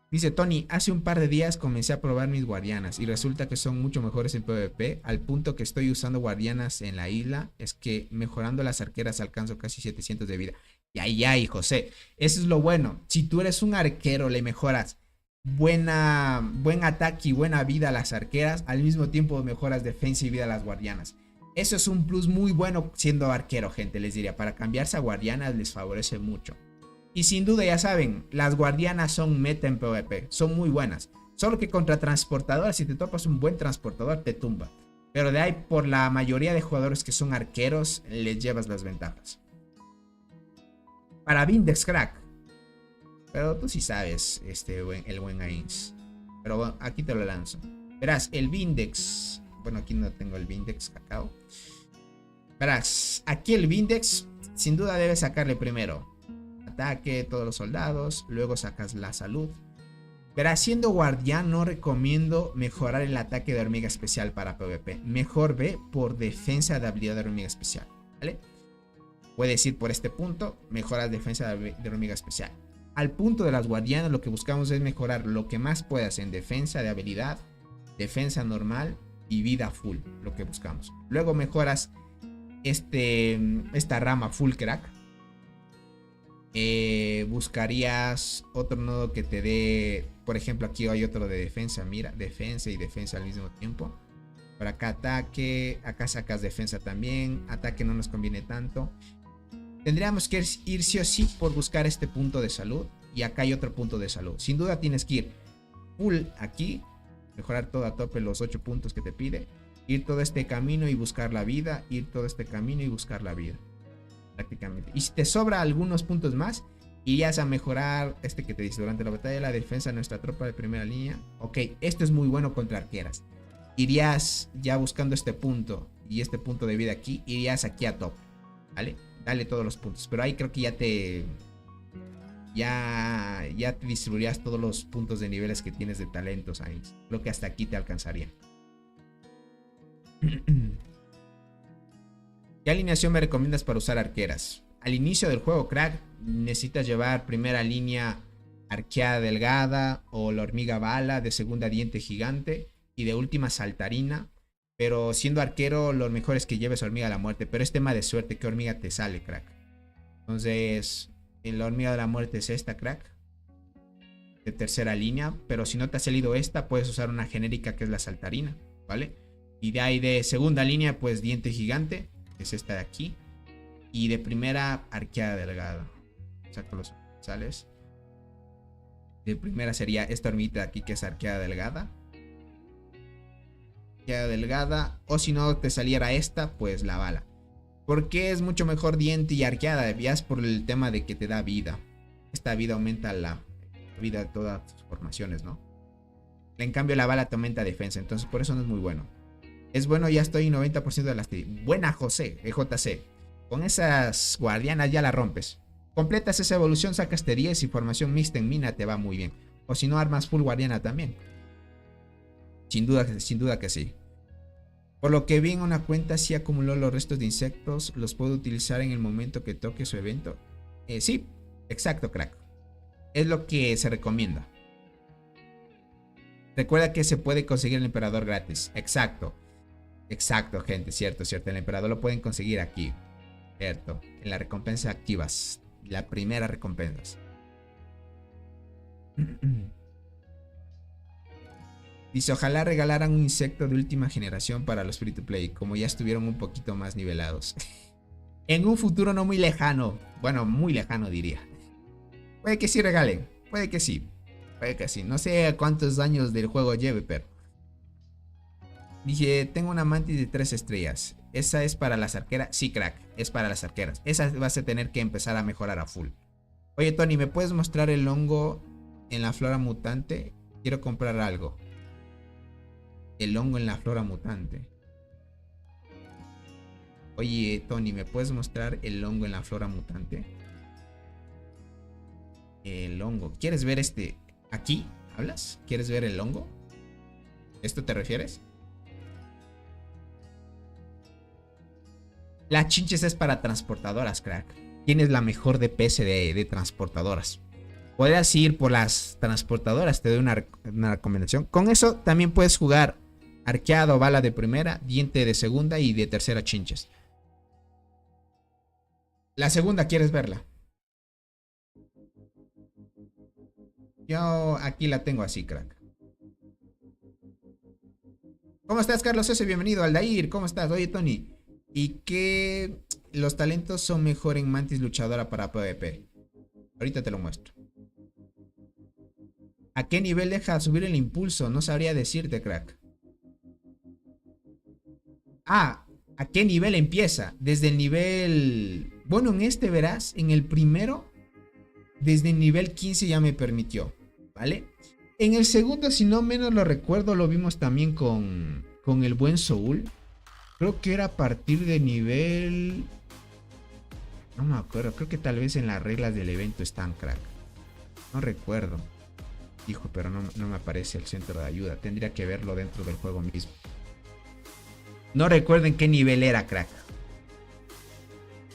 Dice Tony, hace un par de días comencé a probar mis guardianas y resulta que son mucho mejores en PvP, al punto que estoy usando guardianas en la isla, es que mejorando las arqueras alcanzo casi 700 de vida. Y ahí, José, eso es lo bueno. Si tú eres un arquero, le mejoras buen ataque y buena vida a las arqueras, al mismo tiempo mejoras defensa y vida a las guardianas. Eso es un plus muy bueno siendo arquero, gente, les diría. Para cambiarse a guardianas les favorece mucho. Y sin duda, ya saben, las guardianas son meta en PvP, son muy buenas. Solo que contra transportador, si te topas un buen transportador, te tumba. Pero de ahí, por la mayoría de jugadores que son arqueros, les llevas las ventajas. Para Vindex, crack. Pero tú sí sabes, el buen Ains. Pero bueno, aquí te lo lanzo. Verás, el Vindex. Bueno, aquí no tengo el Vindex, cacao. Verás, aquí el Vindex, sin duda debes sacarle primero ataque, todos los soldados. Luego sacas la salud. Verás, siendo guardián no recomiendo mejorar el ataque de hormiga especial para PvP. Mejor ve por defensa de habilidad de hormiga especial, ¿vale? Puedes ir por este punto, mejoras defensa de hormiga especial. Al punto de las guardianas lo que buscamos es mejorar lo que más puedas en defensa de habilidad, defensa normal y vida full, lo que buscamos. Luego mejoras esta rama full crack. Buscarías otro nodo que te dé, por ejemplo, aquí hay otro de defensa, mira, defensa y defensa al mismo tiempo. Por acá ataque, acá sacas defensa también, ataque no nos conviene tanto. Tendríamos que ir sí o sí por buscar este punto de salud. Y acá hay otro punto de salud. Sin duda tienes que ir full aquí, mejorar todo a tope los 8 puntos que te pide. Ir todo este camino y buscar la vida, ir todo este camino y buscar la vida. Prácticamente. Y si te sobra algunos puntos más, irías a mejorar este que te dice: durante la batalla de la defensa de nuestra tropa de primera línea. Ok, esto es muy bueno contra arqueras. Irías ya buscando este punto y este punto de vida aquí, irías aquí a top, ¿vale? Dale todos los puntos, pero ahí creo que ya te distribuirías todos los puntos de niveles que tienes de talentos ahí. Creo que hasta aquí te alcanzaría. ¿Qué alineación me recomiendas para usar arqueras? Al inicio del juego, crack, necesitas llevar primera línea arqueada delgada o la hormiga bala, de segunda diente gigante y de última saltarina. Pero siendo arquero, lo mejor es que lleves hormiga de la muerte. Pero es tema de suerte qué hormiga te sale, crack. Entonces, la hormiga de la muerte es esta, crack, de tercera línea. Pero si no te ha salido esta, puedes usar una genérica que es la saltarina, ¿vale? Y de ahí de segunda línea, pues diente gigante, que es esta de aquí. Y de primera, arqueada delgada. Saco los sales. De primera sería esta hormiguita de aquí, que es arqueada delgada. Arqueada delgada. O si no te saliera esta, pues la bala. Porque es mucho mejor diente y arqueada. Ya es por el tema de que te da vida. Esta vida aumenta la vida de todas tus formaciones, ¿no? En cambio la bala te aumenta defensa. Entonces por eso no es muy bueno. Es bueno, ya estoy 90% de las... Buena José, EJC. Con esas guardianas ya la rompes. Completas esa evolución, sacas T10 y formación mixta en mina te va muy bien. O si no, armas full guardiana también. Sin duda que sí. Por lo que vi en una cuenta, si acumuló los restos de insectos, los puedo utilizar en el momento que toque su evento. Sí, exacto, crack. Es lo que se recomienda. Recuerda que se puede conseguir el emperador gratis. Exacto. Exacto, gente, cierto. El emperador lo pueden conseguir aquí. Cierto. En las recompensas activas. La primera recompensa. Dice, ojalá regalaran un insecto de última generación para los free to play, como ya estuvieron un poquito más nivelados. En un futuro no muy lejano. Bueno, muy lejano diría. Puede que sí regalen. Puede que sí. No sé cuántos años del juego lleve, pero... Dije, tengo una mantis de 3 estrellas. ¿Esa es para las arqueras? Sí, crack, es para las arqueras. Esa vas a tener que empezar a mejorar a full. Oye, Tony, ¿me puedes mostrar el hongo en la flora mutante? Quiero comprar algo. El hongo en la flora mutante. Oye, Tony, ¿me puedes mostrar el hongo en la flora mutante? El hongo. ¿Quieres ver este? ¿Aquí? ¿Hablas? ¿Quieres ver el hongo? ¿Esto te refieres? La chinches es para transportadoras, crack. Tienes la mejor DPS de transportadoras. Podrías ir por las transportadoras, te doy una recomendación. Con eso también puedes jugar arqueado, bala de primera, diente de segunda y de tercera chinches. La segunda, ¿quieres verla? Yo aquí la tengo así, crack. ¿Cómo estás, Carlos S? Bienvenido, Aldair. ¿Cómo estás? Oye, Tony. ¿Y qué los talentos son mejor en mantis luchadora para PvP? Ahorita te lo muestro. ¿A qué nivel deja subir el impulso? No sabría decirte, crack. Ah, ¿a qué nivel empieza? Desde el nivel... Bueno, en este verás, en el primero, desde el nivel 15 ya me permitió, ¿vale? En el segundo, si no menos lo recuerdo, lo vimos también con el buen Soul. Creo que era a partir de nivel... No me acuerdo, creo que tal vez en las reglas del evento están, crack. No recuerdo. Hijo, pero no me aparece el centro de ayuda. Tendría que verlo dentro del juego mismo. No recuerdo en qué nivel era, crack.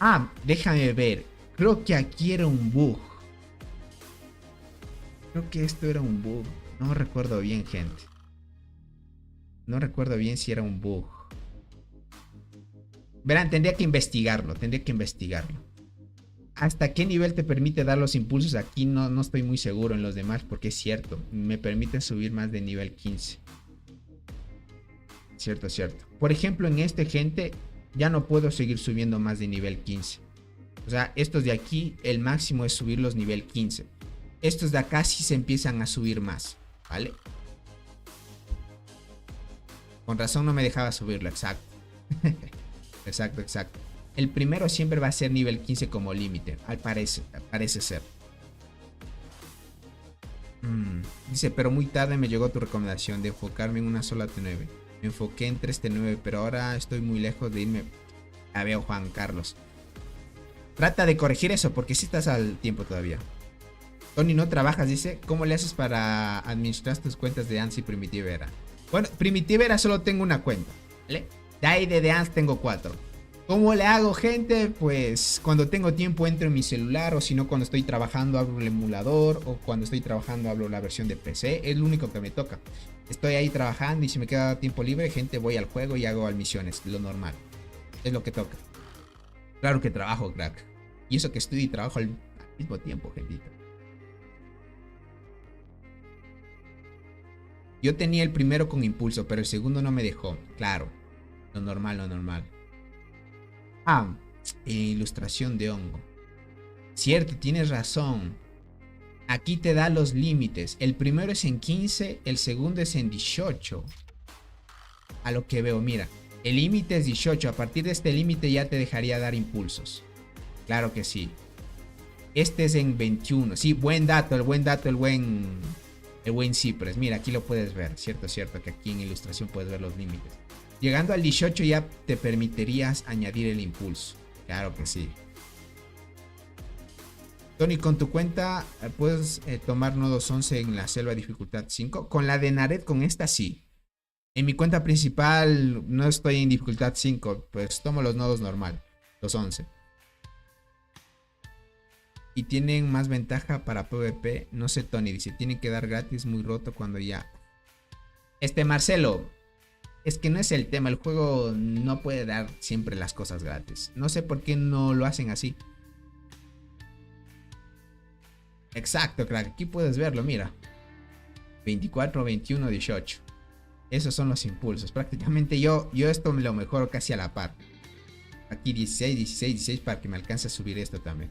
Ah, déjame ver. Creo que aquí era un bug. Creo que esto era un bug. No recuerdo bien, gente. No recuerdo bien si era un bug. Verán, tendría que investigarlo. ¿Hasta qué nivel te permite dar los impulsos? Aquí no estoy muy seguro en los demás porque es cierto. Me permite subir más de nivel 15. Cierto, cierto. Por ejemplo, en este, gente, ya no puedo seguir subiendo más de nivel 15. O sea, estos de aquí, el máximo es subirlos nivel 15. Estos de acá sí se empiezan a subir más, ¿vale? Con razón no me dejaba subirlo, exacto. Exacto. El primero siempre va a ser nivel 15 como límite, parece ser. Dice, pero muy tarde me llegó tu recomendación de enfocarme en una sola T9. Me enfoqué en 3 T9, pero ahora estoy muy lejos de irme. A ver, Juan Carlos. Trata de corregir eso, porque si estás al tiempo todavía. Tony, no trabajas, dice. ¿Cómo le haces para administrar tus cuentas de ANSI y Primitivera? Bueno, Primitivera solo tengo una cuenta, ¿vale? De ahí de ANS tengo 4. ¿Cómo le hago, gente? Pues cuando tengo tiempo entro en mi celular, o si no, cuando estoy trabajando abro el emulador, o cuando estoy trabajando abro la versión de PC. Es lo único que me toca. Estoy ahí trabajando y si me queda tiempo libre, gente, voy al juego y hago misiones, lo normal. Es lo que toca. Claro que trabajo, crack. Y eso que estudio y trabajo al mismo tiempo, gentita. Yo tenía el primero con impulso, pero el segundo no me dejó. Claro, lo normal. Ilustración de hongo. Cierto, tienes razón. Aquí te da los límites. El primero es en 15, el segundo es en 18. A lo que veo, mira. El límite es 18. A partir de este límite ya te dejaría dar impulsos. Claro que sí. Este es en 21. Sí, buen dato, el buen Cypress. Mira, aquí lo puedes ver. Cierto, que aquí en ilustración puedes ver los límites. Llegando al 18 ya te permitirías añadir el impulso. Claro que sí. Tony, con tu cuenta puedes tomar nodos 11 en la selva dificultad 5. Con la de Nared, con esta sí. En mi cuenta principal no estoy en dificultad 5. Pues tomo los nodos normal. Los 11. Y tienen más ventaja para PvP. No sé, Tony, dice, tienen que dar gratis muy roto cuando ya... Marcelo, es que no es el tema. El juego no puede dar siempre las cosas gratis. No sé por qué no lo hacen así. Exacto, crack. Aquí puedes verlo, mira. 24, 21, 18. Esos son los impulsos. Prácticamente yo esto me lo mejoro casi a la par. Aquí 16 para que me alcance a subir esto también.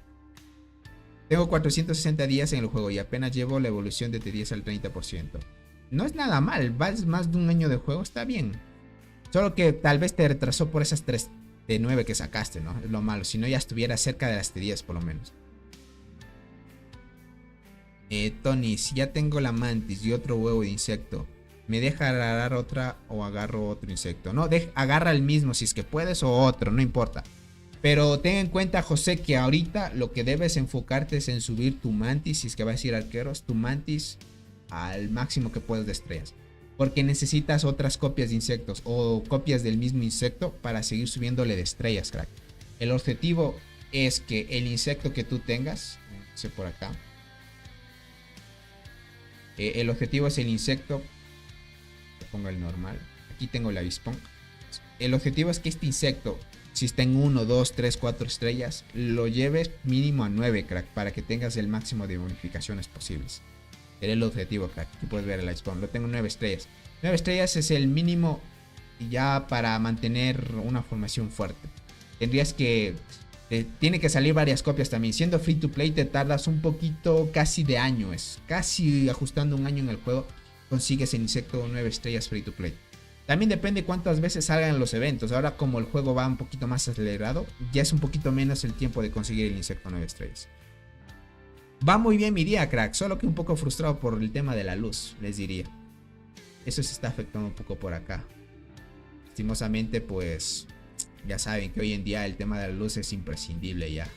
Tengo 460 días en el juego y apenas llevo la evolución de T10 al 30%. No es nada mal, vas más de un año de juego, está bien. Solo que tal vez te retrasó por esas 3 T9 que sacaste, ¿no? Es lo malo, si no ya estuviera cerca de las T10 por lo menos. Tony, si ya tengo la mantis y otro huevo de insecto, ¿me deja agarrar otra o agarro otro insecto? No, agarra el mismo si es que puedes o otro, no importa. Pero ten en cuenta, José, que ahorita lo que debes enfocarte es en subir tu mantis, si es que vas a ir arqueros, tu mantis al máximo que puedes de estrellas. Porque necesitas otras copias de insectos o copias del mismo insecto para seguir subiéndole de estrellas, crack. El objetivo es que el insecto que tú tengas, no sé por acá, el objetivo es el insecto, pongo el normal, aquí tengo el avispón. El objetivo es que este insecto, si está en 1, 2, 3, 4 estrellas, lo lleves mínimo a 9, crack, para que tengas el máximo de bonificaciones posibles. Era el objetivo, crack. Aquí puedes ver el spawn. Lo tengo en 9 estrellas. 9 estrellas es el mínimo ya para mantener una formación fuerte. Tendrías que... tiene que salir varias copias también. Siendo free to play te tardas un poquito, casi de año. Es casi ajustando un año en el juego. Consigues el insecto 9 estrellas free to play. También depende cuántas veces salgan los eventos. Ahora como el juego va un poquito más acelerado, ya es un poquito menos el tiempo de conseguir el insecto 9 estrellas. Va muy bien mi día, crack. Solo que un poco frustrado por el tema de la luz, les diría. Eso se está afectando un poco por acá. Lastimosamente, pues... ya saben que hoy en día el tema de la luz es imprescindible ya.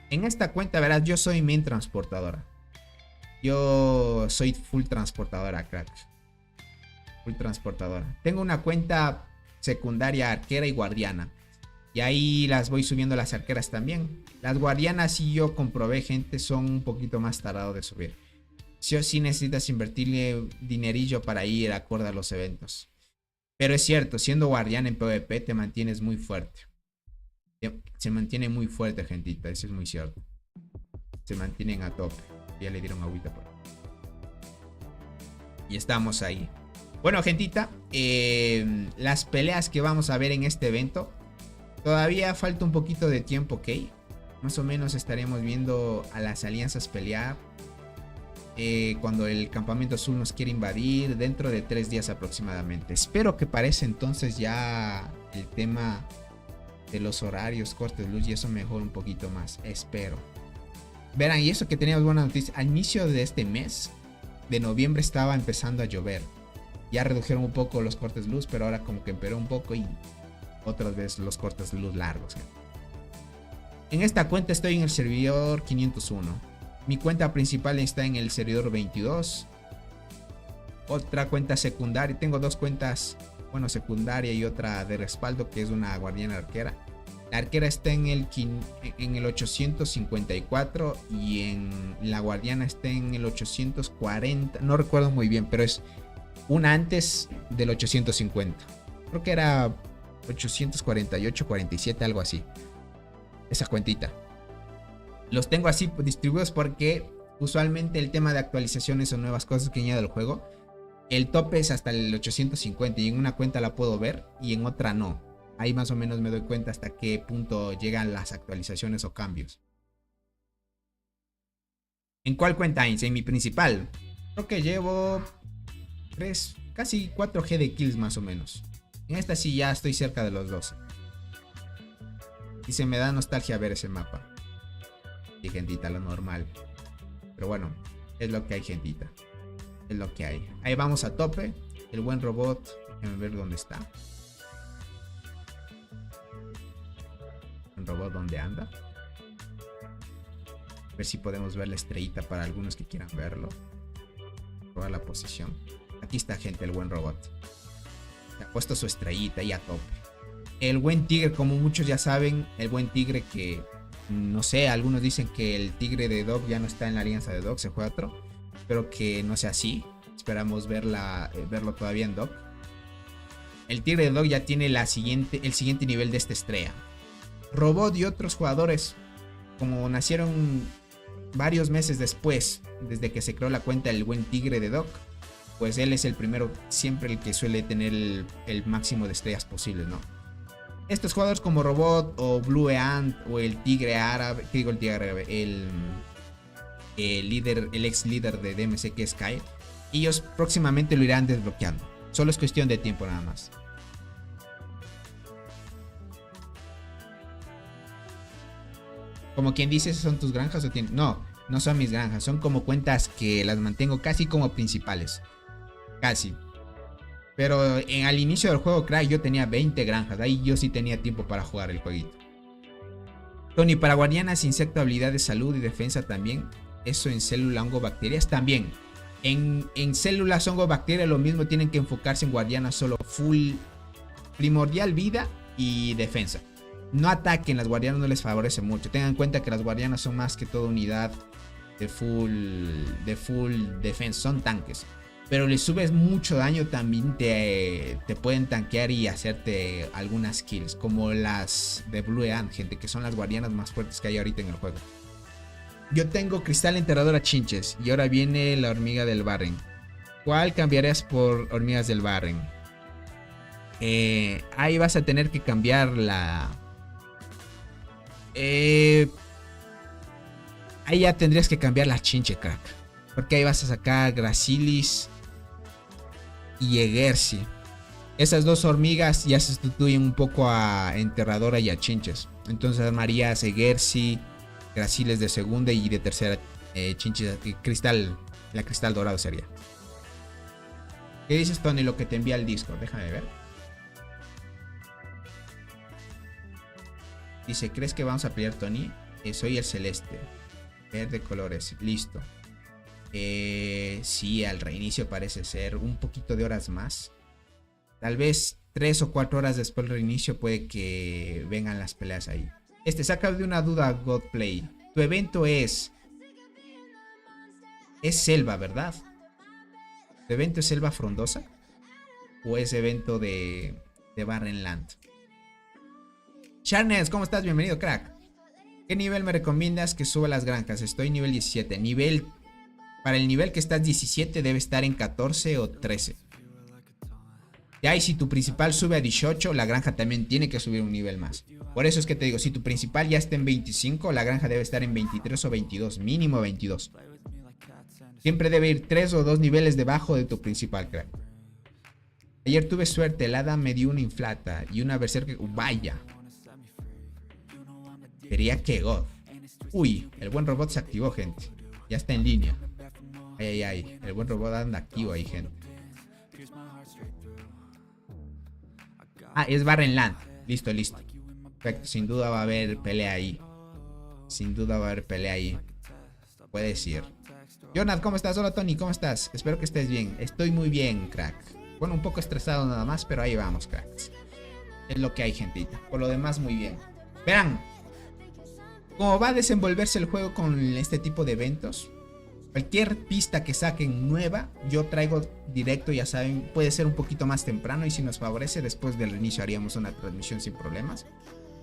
En esta cuenta, verás, yo soy main transportadora. Yo soy full transportadora, crack. Full transportadora. Tengo una cuenta secundaria arquera y guardiana. Y ahí las voy subiendo las arqueras también. Las guardianas, sí, yo comprobé, gente, son un poquito más tardados de subir. Sí o sí necesitas invertirle dinerillo para ir acorde a los eventos. Pero es cierto, siendo guardián en PvP te mantienes muy fuerte. Se mantiene muy fuerte, gentita, eso es muy cierto. se mantienen a tope. Ya le dieron agüita por ahí. Y estamos ahí. Bueno, gentita, las peleas que vamos a ver en este evento, todavía falta un poquito de tiempo, ¿ok? Más o menos estaremos viendo a las alianzas pelear. Cuando el campamento azul nos quiere invadir, dentro de 3 días aproximadamente. Espero que para ese entonces ya el tema de los horarios, cortes de luz y eso mejore un poquito más. Espero. Verán, y eso que teníamos buena noticia. Al inicio de este mes de noviembre estaba empezando a llover. Ya redujeron un poco los cortes de luz, pero ahora como que empeoró un poco y otras veces los cortes de luz largos. En esta cuenta estoy en el servidor 501. Mi cuenta principal está en el servidor 22. Otra cuenta secundaria. Tengo 2 cuentas, bueno, secundaria y otra de respaldo, que es una guardiana arquera. La arquera está en el 854 y en la guardiana está en el 840. No recuerdo muy bien, pero es una antes del 850. Creo que era 848, 47, algo así. Esa cuentita. Los tengo así distribuidos porque usualmente el tema de actualizaciones o nuevas cosas que añade el juego, el tope es hasta el 850 y en una cuenta la puedo ver y en otra no. Ahí más o menos me doy cuenta hasta qué punto llegan las actualizaciones o cambios. ¿En cuál cuenta, Ainz? En mi principal. Creo que llevo 3, casi 4G de kills más o menos. En esta sí ya estoy cerca de los 12. Y se me da nostalgia ver ese mapa. Y gentita, lo normal. Pero bueno, es lo que hay, gentita. Es lo que hay. Ahí vamos a tope. El buen robot. Déjame ver dónde está. El robot, ¿dónde anda? A ver si podemos ver la estrellita para algunos que quieran verlo. Toda la posición. Aquí está, gente, el buen robot. Se ha puesto su estrellita y a tope. El buen tigre, como muchos ya saben, el buen tigre que... No sé, algunos dicen que el tigre de Dog ya no está en la alianza de Dog, se juega otro. Espero que no sea así. Esperamos verlo todavía en Dog. El tigre de Dog ya tiene el siguiente nivel de esta estrella. Robot y otros jugadores, como nacieron varios meses después, desde que se creó la cuenta del buen tigre de Dog, pues él es el primero, siempre el que suele tener el máximo de estrellas posibles, ¿no? Estos jugadores como Robot o Blue Ant o el Tigre Árabe, ¿qué digo el Tigre Árabe? El ex líder de DMC, que es Kai, ellos próximamente lo irán desbloqueando. Solo es cuestión de tiempo nada más. Como quien dice, ¿son tus granjas o tienes? No, no son mis granjas, son como cuentas que las mantengo casi como principales. Casi. Pero al inicio del juego, crack, yo tenía 20 granjas. Ahí yo sí tenía tiempo para jugar el jueguito. Tony, para guardianas, insecto, habilidad de salud y defensa también. Eso en célula, hongo, bacterias también. En células, hongo, bacterias lo mismo. Tienen que enfocarse en guardianas solo full. Primordial, vida y defensa. No ataquen, las guardianas no les favorece mucho. Tengan en cuenta que las guardianas son más que todo unidad de full defensa. Son tanques. Pero le subes mucho daño, también te pueden tanquear y hacerte algunas kills. Como las de Blue Ant, gente, que son las guardianas más fuertes que hay ahorita en el juego. Yo tengo cristal enterradora chinches. Y ahora viene la hormiga del Barren. ¿Cuál cambiarías por hormigas del Barren? Ahí vas a tener que cambiar la... Ahí ya tendrías que cambiar la chinche, crack. Porque ahí vas a sacar Gracilis y Egersi. Esas dos hormigas ya se sustituyen un poco a enterradora y a chinches. Entonces armarías Egersi, Graciles de segunda y de tercera chinches, cristal. La cristal dorado sería. ¿Qué dices, Tony? Lo que te envía el Discord. Déjame ver. Dice, ¿crees que vamos a pelear, Tony? Soy el celeste. Verde colores. Listo. Sí, al reinicio parece ser un poquito de horas más. Tal vez 3 o 4 horas después del reinicio puede que vengan las peleas ahí. Saca de una duda, Godplay. Tu evento es selva, ¿verdad? ¿Tu evento es selva frondosa? ¿O es evento de Barrenland? Charnes, ¿cómo estás? Bienvenido, crack. ¿Qué nivel me recomiendas que suba las granjas? Estoy nivel 17. Para el nivel que estás 17 debe estar en 14 o 13. Ya, y si tu principal sube a 18, la granja también tiene que subir un nivel más. Por eso es que te digo, si tu principal ya está en 25, la granja debe estar en 23 o 22, mínimo 22. Siempre debe ir 3 o 2 niveles debajo de tu principal, crack. Ayer tuve suerte, el hada me dio una inflata y una berserker. Vaya. Sería que God. Uy, el buen robot se activó, gente. Ya está en línea. Ay, ay, ay. El buen robot anda activo ahí, gente. Ah, es Barrenland. Listo, listo. Perfecto, sin duda va a haber pelea ahí. Sin duda va a haber pelea ahí. Puedes ir. Jonathan, ¿cómo estás? Hola, Tony, ¿cómo estás? Espero que estés bien. Estoy muy bien, crack. Bueno, un poco estresado nada más, pero ahí vamos, cracks. Es lo que hay, gentita. Por lo demás, muy bien. Verán, cómo va a desenvolverse el juego con este tipo de eventos. Cualquier pista que saquen nueva, yo traigo directo, ya saben, puede ser un poquito más temprano y si nos favorece, después del inicio haríamos una transmisión sin problemas.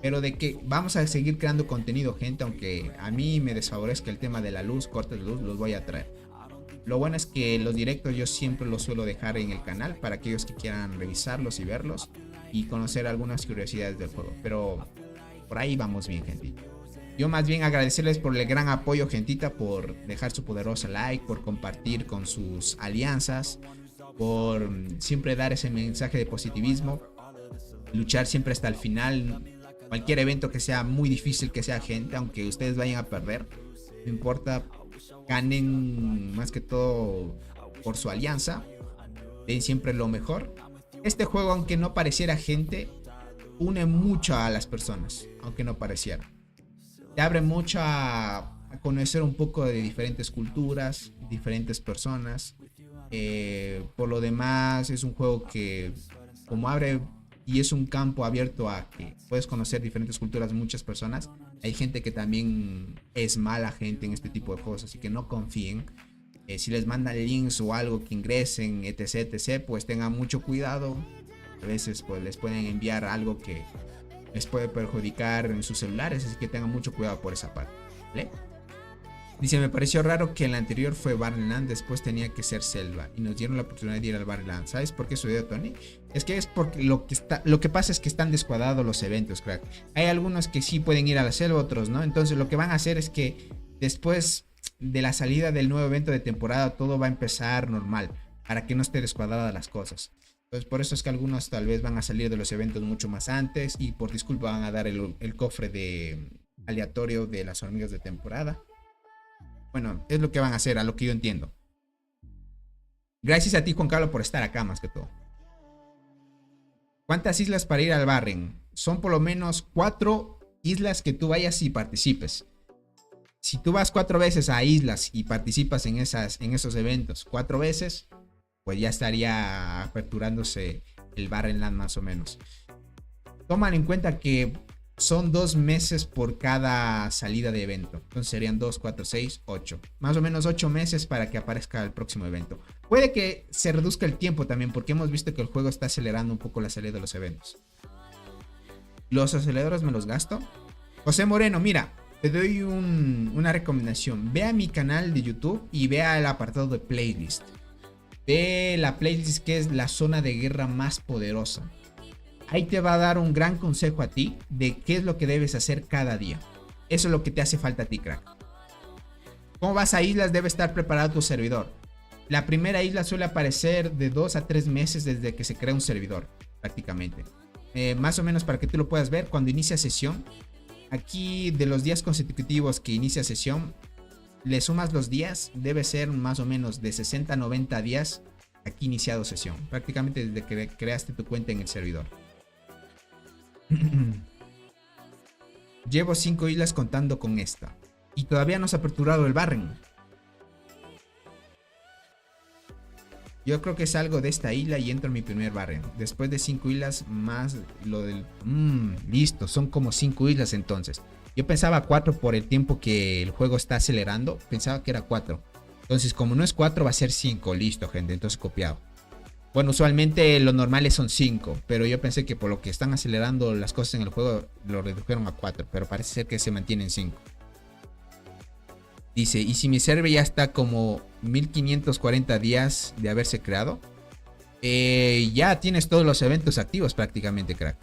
Pero de que vamos a seguir creando contenido, gente, aunque a mí me desfavorezca el tema de la luz, cortes de luz, los voy a traer. Lo bueno es que los directos yo siempre los suelo dejar en el canal para aquellos que quieran revisarlos y verlos y conocer algunas curiosidades del juego. Pero por ahí vamos bien, gentita. Yo más bien agradecerles por el gran apoyo, gentita, por dejar su poderosa like, por compartir con sus alianzas, por siempre dar ese mensaje de positivismo, luchar siempre hasta el final. Cualquier evento que sea muy difícil, que sea, gente, aunque ustedes vayan a perder, no importa, ganen más que todo por su alianza, den siempre lo mejor. Este juego, aunque no pareciera, gente, une mucho a las personas, aunque no pareciera. Te abre mucho a conocer un poco de diferentes culturas, diferentes personas. Por lo demás, es un juego que, como abre y es un campo abierto a que puedes conocer diferentes culturas, muchas personas. Hay gente que también es mala gente en este tipo de juegos, así que no confíen. Si les mandan links o algo que ingresen, etc, etc, pues tengan mucho cuidado. A veces pues les pueden enviar algo que les puede perjudicar en sus celulares, así que tengan mucho cuidado por esa parte, ¿vale? Dice, me pareció raro que en la anterior fue Barrenland, después tenía que ser Selva y nos dieron la oportunidad de ir al Barrenland. ¿Sabes por qué sucedió, Tony? Es porque lo que pasa es que están descuadrados los eventos, crack. Hay algunos que sí pueden ir a la selva, otros no. Entonces lo que van a hacer es que después de la salida del nuevo evento de temporada todo va a empezar normal, para que no esté descuadrada las cosas. Entonces por eso es que algunos tal vez van a salir de los eventos mucho más antes y por disculpa van a dar el cofre de aleatorio de las hormigas de temporada. Bueno, es lo que van a hacer, a lo que yo entiendo. Gracias a ti, Juan Carlos, por estar acá más que todo. ¿Cuántas islas para ir al Barren? Son por lo menos 4 islas que tú vayas y participes. Si tú vas 4 veces a islas y participas en esos eventos 4 veces, pues ya estaría aperturándose el Barrenland más o menos. Tómalo en cuenta que son 2 meses por cada salida de evento. Entonces serían 2, 4, 6, 8. Más o menos 8 meses para que aparezca el próximo evento. Puede que se reduzca el tiempo también, porque hemos visto que el juego está acelerando un poco la salida de los eventos. ¿Los aceleradores me los gasto? José Moreno, mira, te doy una recomendación. Ve a mi canal de YouTube y vea el apartado de playlist. Ve la playlist que es la zona de guerra más poderosa. Ahí te va a dar un gran consejo a ti de qué es lo que debes hacer cada día. Eso es lo que te hace falta a ti, crack. ¿Cómo vas a islas? Debe estar preparado tu servidor. La primera isla suele aparecer de 2 a 3 meses desde que se crea un servidor, prácticamente. Más o menos para que tú lo puedas ver cuando inicia sesión. Aquí de los días consecutivos que inicia sesión, le sumas los días, debe ser más o menos de 60 a 90 días aquí iniciado sesión. Prácticamente desde que creaste tu cuenta en el servidor. Llevo 5 islas contando con esta y todavía no se ha aperturado el Barren. Yo creo que es algo de esta isla y entro en mi primer Barren. Después de 5 islas más lo del... listo, son como 5 islas entonces. Yo pensaba 4 por el tiempo que el juego está acelerando. Pensaba que era 4. Entonces como no es 4 va a ser 5. Listo, gente, entonces copiado. Bueno, usualmente los normales son 5, pero yo pensé que por lo que están acelerando las cosas en el juego lo redujeron a 4, pero parece ser que se mantiene en 5. Dice, ¿y si mi server ya está como 1540 días de haberse creado? Ya tienes todos los eventos activos prácticamente, crack.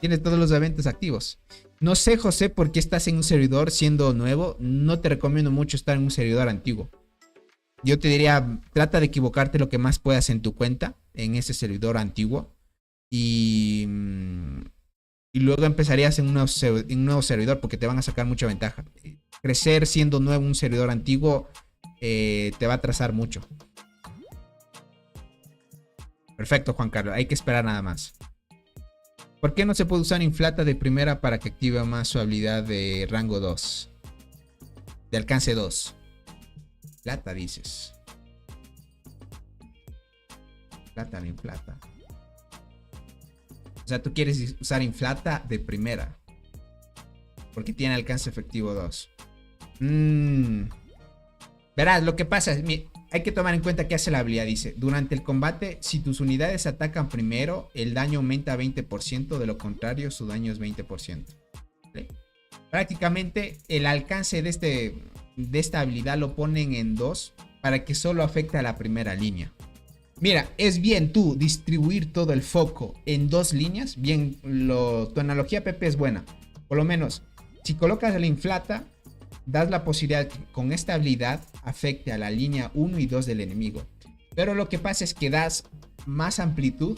Tienes todos los eventos activos. No sé, José, por qué estás en un servidor siendo nuevo. No te recomiendo mucho estar en un servidor antiguo. Yo te diría, trata de equivocarte lo que más puedas en tu cuenta, en ese servidor antiguo. Y luego empezarías en un nuevo servidor porque te van a sacar mucha ventaja. Crecer siendo nuevo en un servidor antiguo te va a atrasar mucho. Perfecto, Juan Carlos. Hay que esperar nada más. ¿Por qué no se puede usar inflata de primera para que active más su habilidad de rango 2? De alcance 2. Plata, dices. Plata, la inflata. O sea, tú quieres usar inflata de primera. Porque tiene alcance efectivo 2. Verás, lo que pasa es... Hay que tomar en cuenta que hace la habilidad. Dice, durante el combate, si tus unidades atacan primero, el daño aumenta a 20%. De lo contrario, su daño es 20%. ¿Vale? Prácticamente el alcance de esta habilidad lo ponen en 2 para que solo afecte a la primera línea. Mira, es bien tú distribuir todo el foco en 2 líneas. Bien, tu analogía, Pepe, es buena. Por lo menos, si colocas la inflata, das la posibilidad que con esta habilidad afecte a la línea 1 y 2 del enemigo. Pero lo que pasa es que das más amplitud,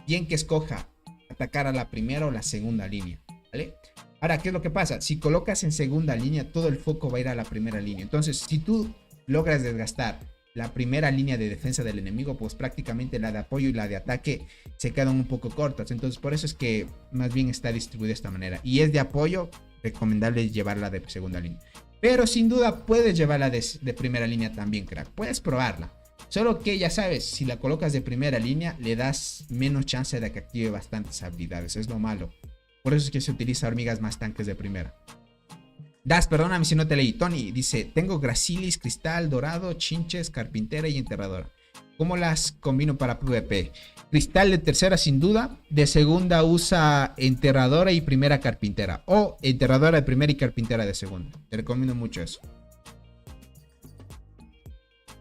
bien que escoja atacar a la primera o la segunda línea, ¿vale? Ahora, ¿qué es lo que pasa? Si colocas en segunda línea, todo el foco va a ir a la primera línea. Entonces, si tú logras desgastar la primera línea de defensa del enemigo, pues prácticamente la de apoyo y la de ataque se quedan un poco cortas. Entonces, por eso es que más bien está distribuida de esta manera. Y es de apoyo, recomendable llevarla de segunda línea. Pero sin duda puedes llevarla de primera línea también, crack. Puedes probarla. Solo que ya sabes, si la colocas de primera línea, le das menos chance de que active bastantes habilidades. Es lo malo. Por eso es que se utiliza hormigas más tanques de primera. Das, perdóname si no te leí. Tony dice, tengo Gracilis, Cristal, Dorado, Chinches, Carpintera y Enterradora. ¿Cómo las combino para PvP? Cristal de tercera sin duda. De segunda usa Enterradora y primera Carpintera. O Enterradora de primera y Carpintera de segunda. Te recomiendo mucho eso.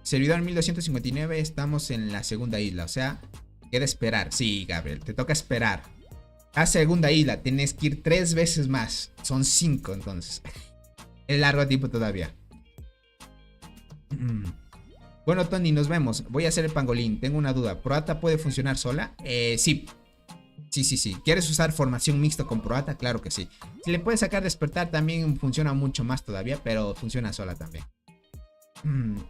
Servidor 1259. Estamos en la segunda isla. O sea, queda esperar. Sí, Gabriel, te toca esperar. A segunda isla tienes que ir 3 veces más. Son 5 entonces. Es largo tiempo todavía. Bueno, Tony, nos vemos. Voy a hacer el pangolín. Tengo una duda. ¿Proata puede funcionar sola? Sí. Sí. ¿Quieres usar formación mixta con Proata? Claro que sí. Si le puedes sacar despertar también funciona mucho más todavía, pero funciona sola también.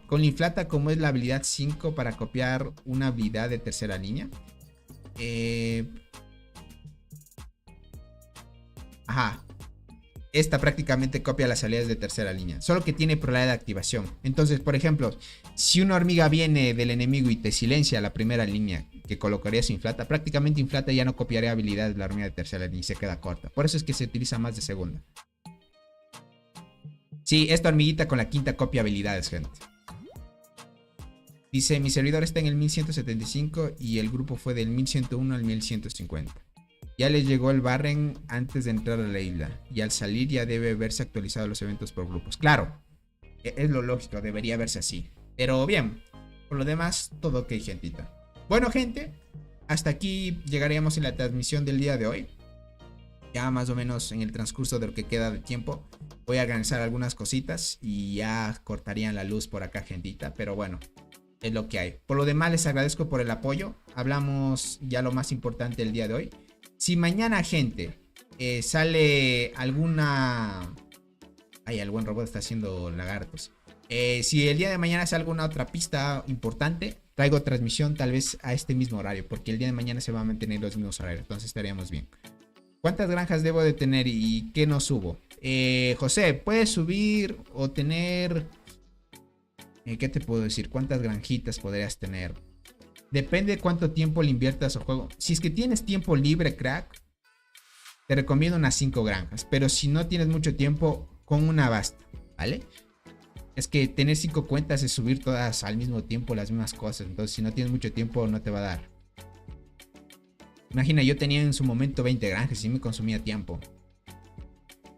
Con la inflata, como es la habilidad 5 para copiar una habilidad de tercera línea. Ajá. Esta prácticamente copia las habilidades de tercera línea, solo que tiene probabilidad de activación. Entonces, por ejemplo, si una hormiga viene del enemigo y te silencia la primera línea que colocarías inflata, prácticamente inflata ya no copiaría habilidades de la hormiga de tercera línea y se queda corta. Por eso es que se utiliza más de segunda. Sí, esta hormiguita con la quinta copia habilidades, gente. Dice, mi servidor está en el 1175 y el grupo fue del 1101 al 1150. Ya les llegó el Barren antes de entrar a la isla. Y al salir ya debe haberse actualizado los eventos por grupos. Claro, es lo lógico, debería verse así. Pero bien, por lo demás, todo ok, gentita. Bueno, gente, hasta aquí llegaríamos en la transmisión del día de hoy. Ya más o menos en el transcurso de lo que queda de tiempo voy a organizar algunas cositas y ya cortarían la luz por acá, gentita. Pero bueno, es lo que hay. Por lo demás, les agradezco por el apoyo. Hablamos ya lo más importante el día de hoy. Si mañana, gente, sale alguna... Ay, el buen robot está haciendo lagartos. Si el día de mañana sale alguna otra pista importante, traigo transmisión tal vez a este mismo horario, porque el día de mañana se va a mantener los mismos horarios, entonces estaríamos bien. ¿Cuántas granjas debo de tener y qué no subo? José, ¿puedes subir o tener... ¿qué te puedo decir? ¿Cuántas granjitas podrías tener? Depende de cuánto tiempo le inviertas al juego. Si es que tienes tiempo libre, crack, te recomiendo unas 5 granjas. Pero si no tienes mucho tiempo, con una basta, ¿vale? Es que tener 5 cuentas es subir todas al mismo tiempo las mismas cosas. Entonces, si no tienes mucho tiempo, no te va a dar. Imagina, yo tenía en su momento 20 granjas y me consumía tiempo.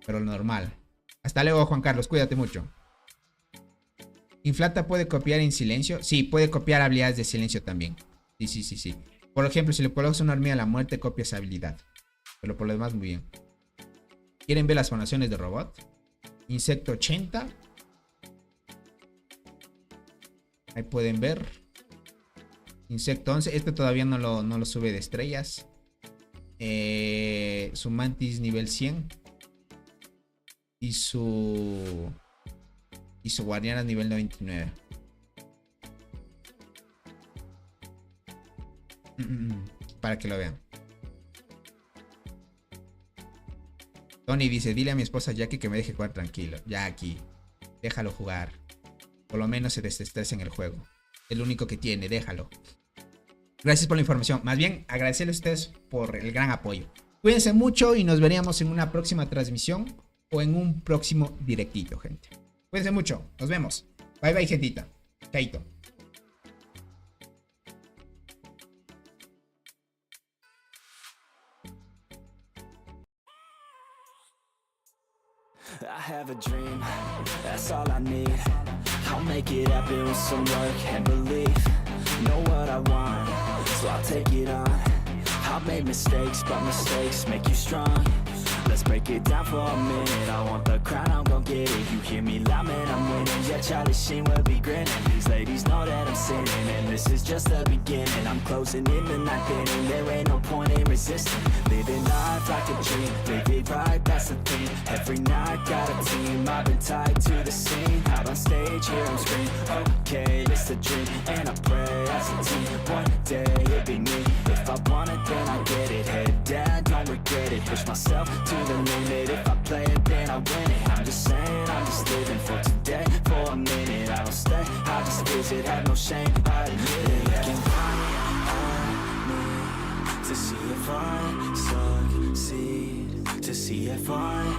Pero lo normal. Hasta luego, Juan Carlos. Cuídate mucho. ¿Inflata puede copiar en silencio? Sí, puede copiar habilidades de silencio también. Sí. Por ejemplo, si le colocas una hormiga a la muerte, copia esa habilidad. Pero por lo demás, muy bien. ¿Quieren ver las formaciones de robot? Insecto 80. Ahí pueden ver. Insecto 11. Este todavía no lo sube de estrellas. Su mantis nivel 100. Y su guardiana nivel 99. Para que lo vean. Tony dice, dile a mi esposa Jackie que me deje jugar tranquilo. Jackie, déjalo jugar. Por lo menos se desestresa en el juego. Es lo único que tiene, déjalo. Gracias por la información. Más bien, agradecerles a ustedes por el gran apoyo. Cuídense mucho y nos veríamos en una próxima transmisión o en un próximo directito, gente. Cuídense mucho. Nos vemos. Bye bye, gentita. Chaito. I have a dream, that's all I need. I'll make it happen with some work and belief. Know what I want, so I'll take it on. I'll make mistakes, but mistakes make you strong. Let's break it down for a minute. I want the crown, I'm gon' get it. You hear me loud, man, I'm winning. Yeah, Charlie Sheen will be grinning. These ladies know that I'm sinning, and this is just the beginning. I'm closing in the ninth inning. There ain't no point in resisting. Living life like a dream, live it right, that's the thing. Every night got a team, I've been tied to the scene. Out on stage, here I'm screaming. Okay, it's a dream, and I pray as a team. One day it'll be me. If I want it, then I get it. Head down, don't regret it. Push myself to the limit. If I play it, then I win it. I'm just saying, I'm just living for today. For a minute, I don't stay, I just visit. Have no shame, I admit it. Looking right at me to see if I succeed, to see if I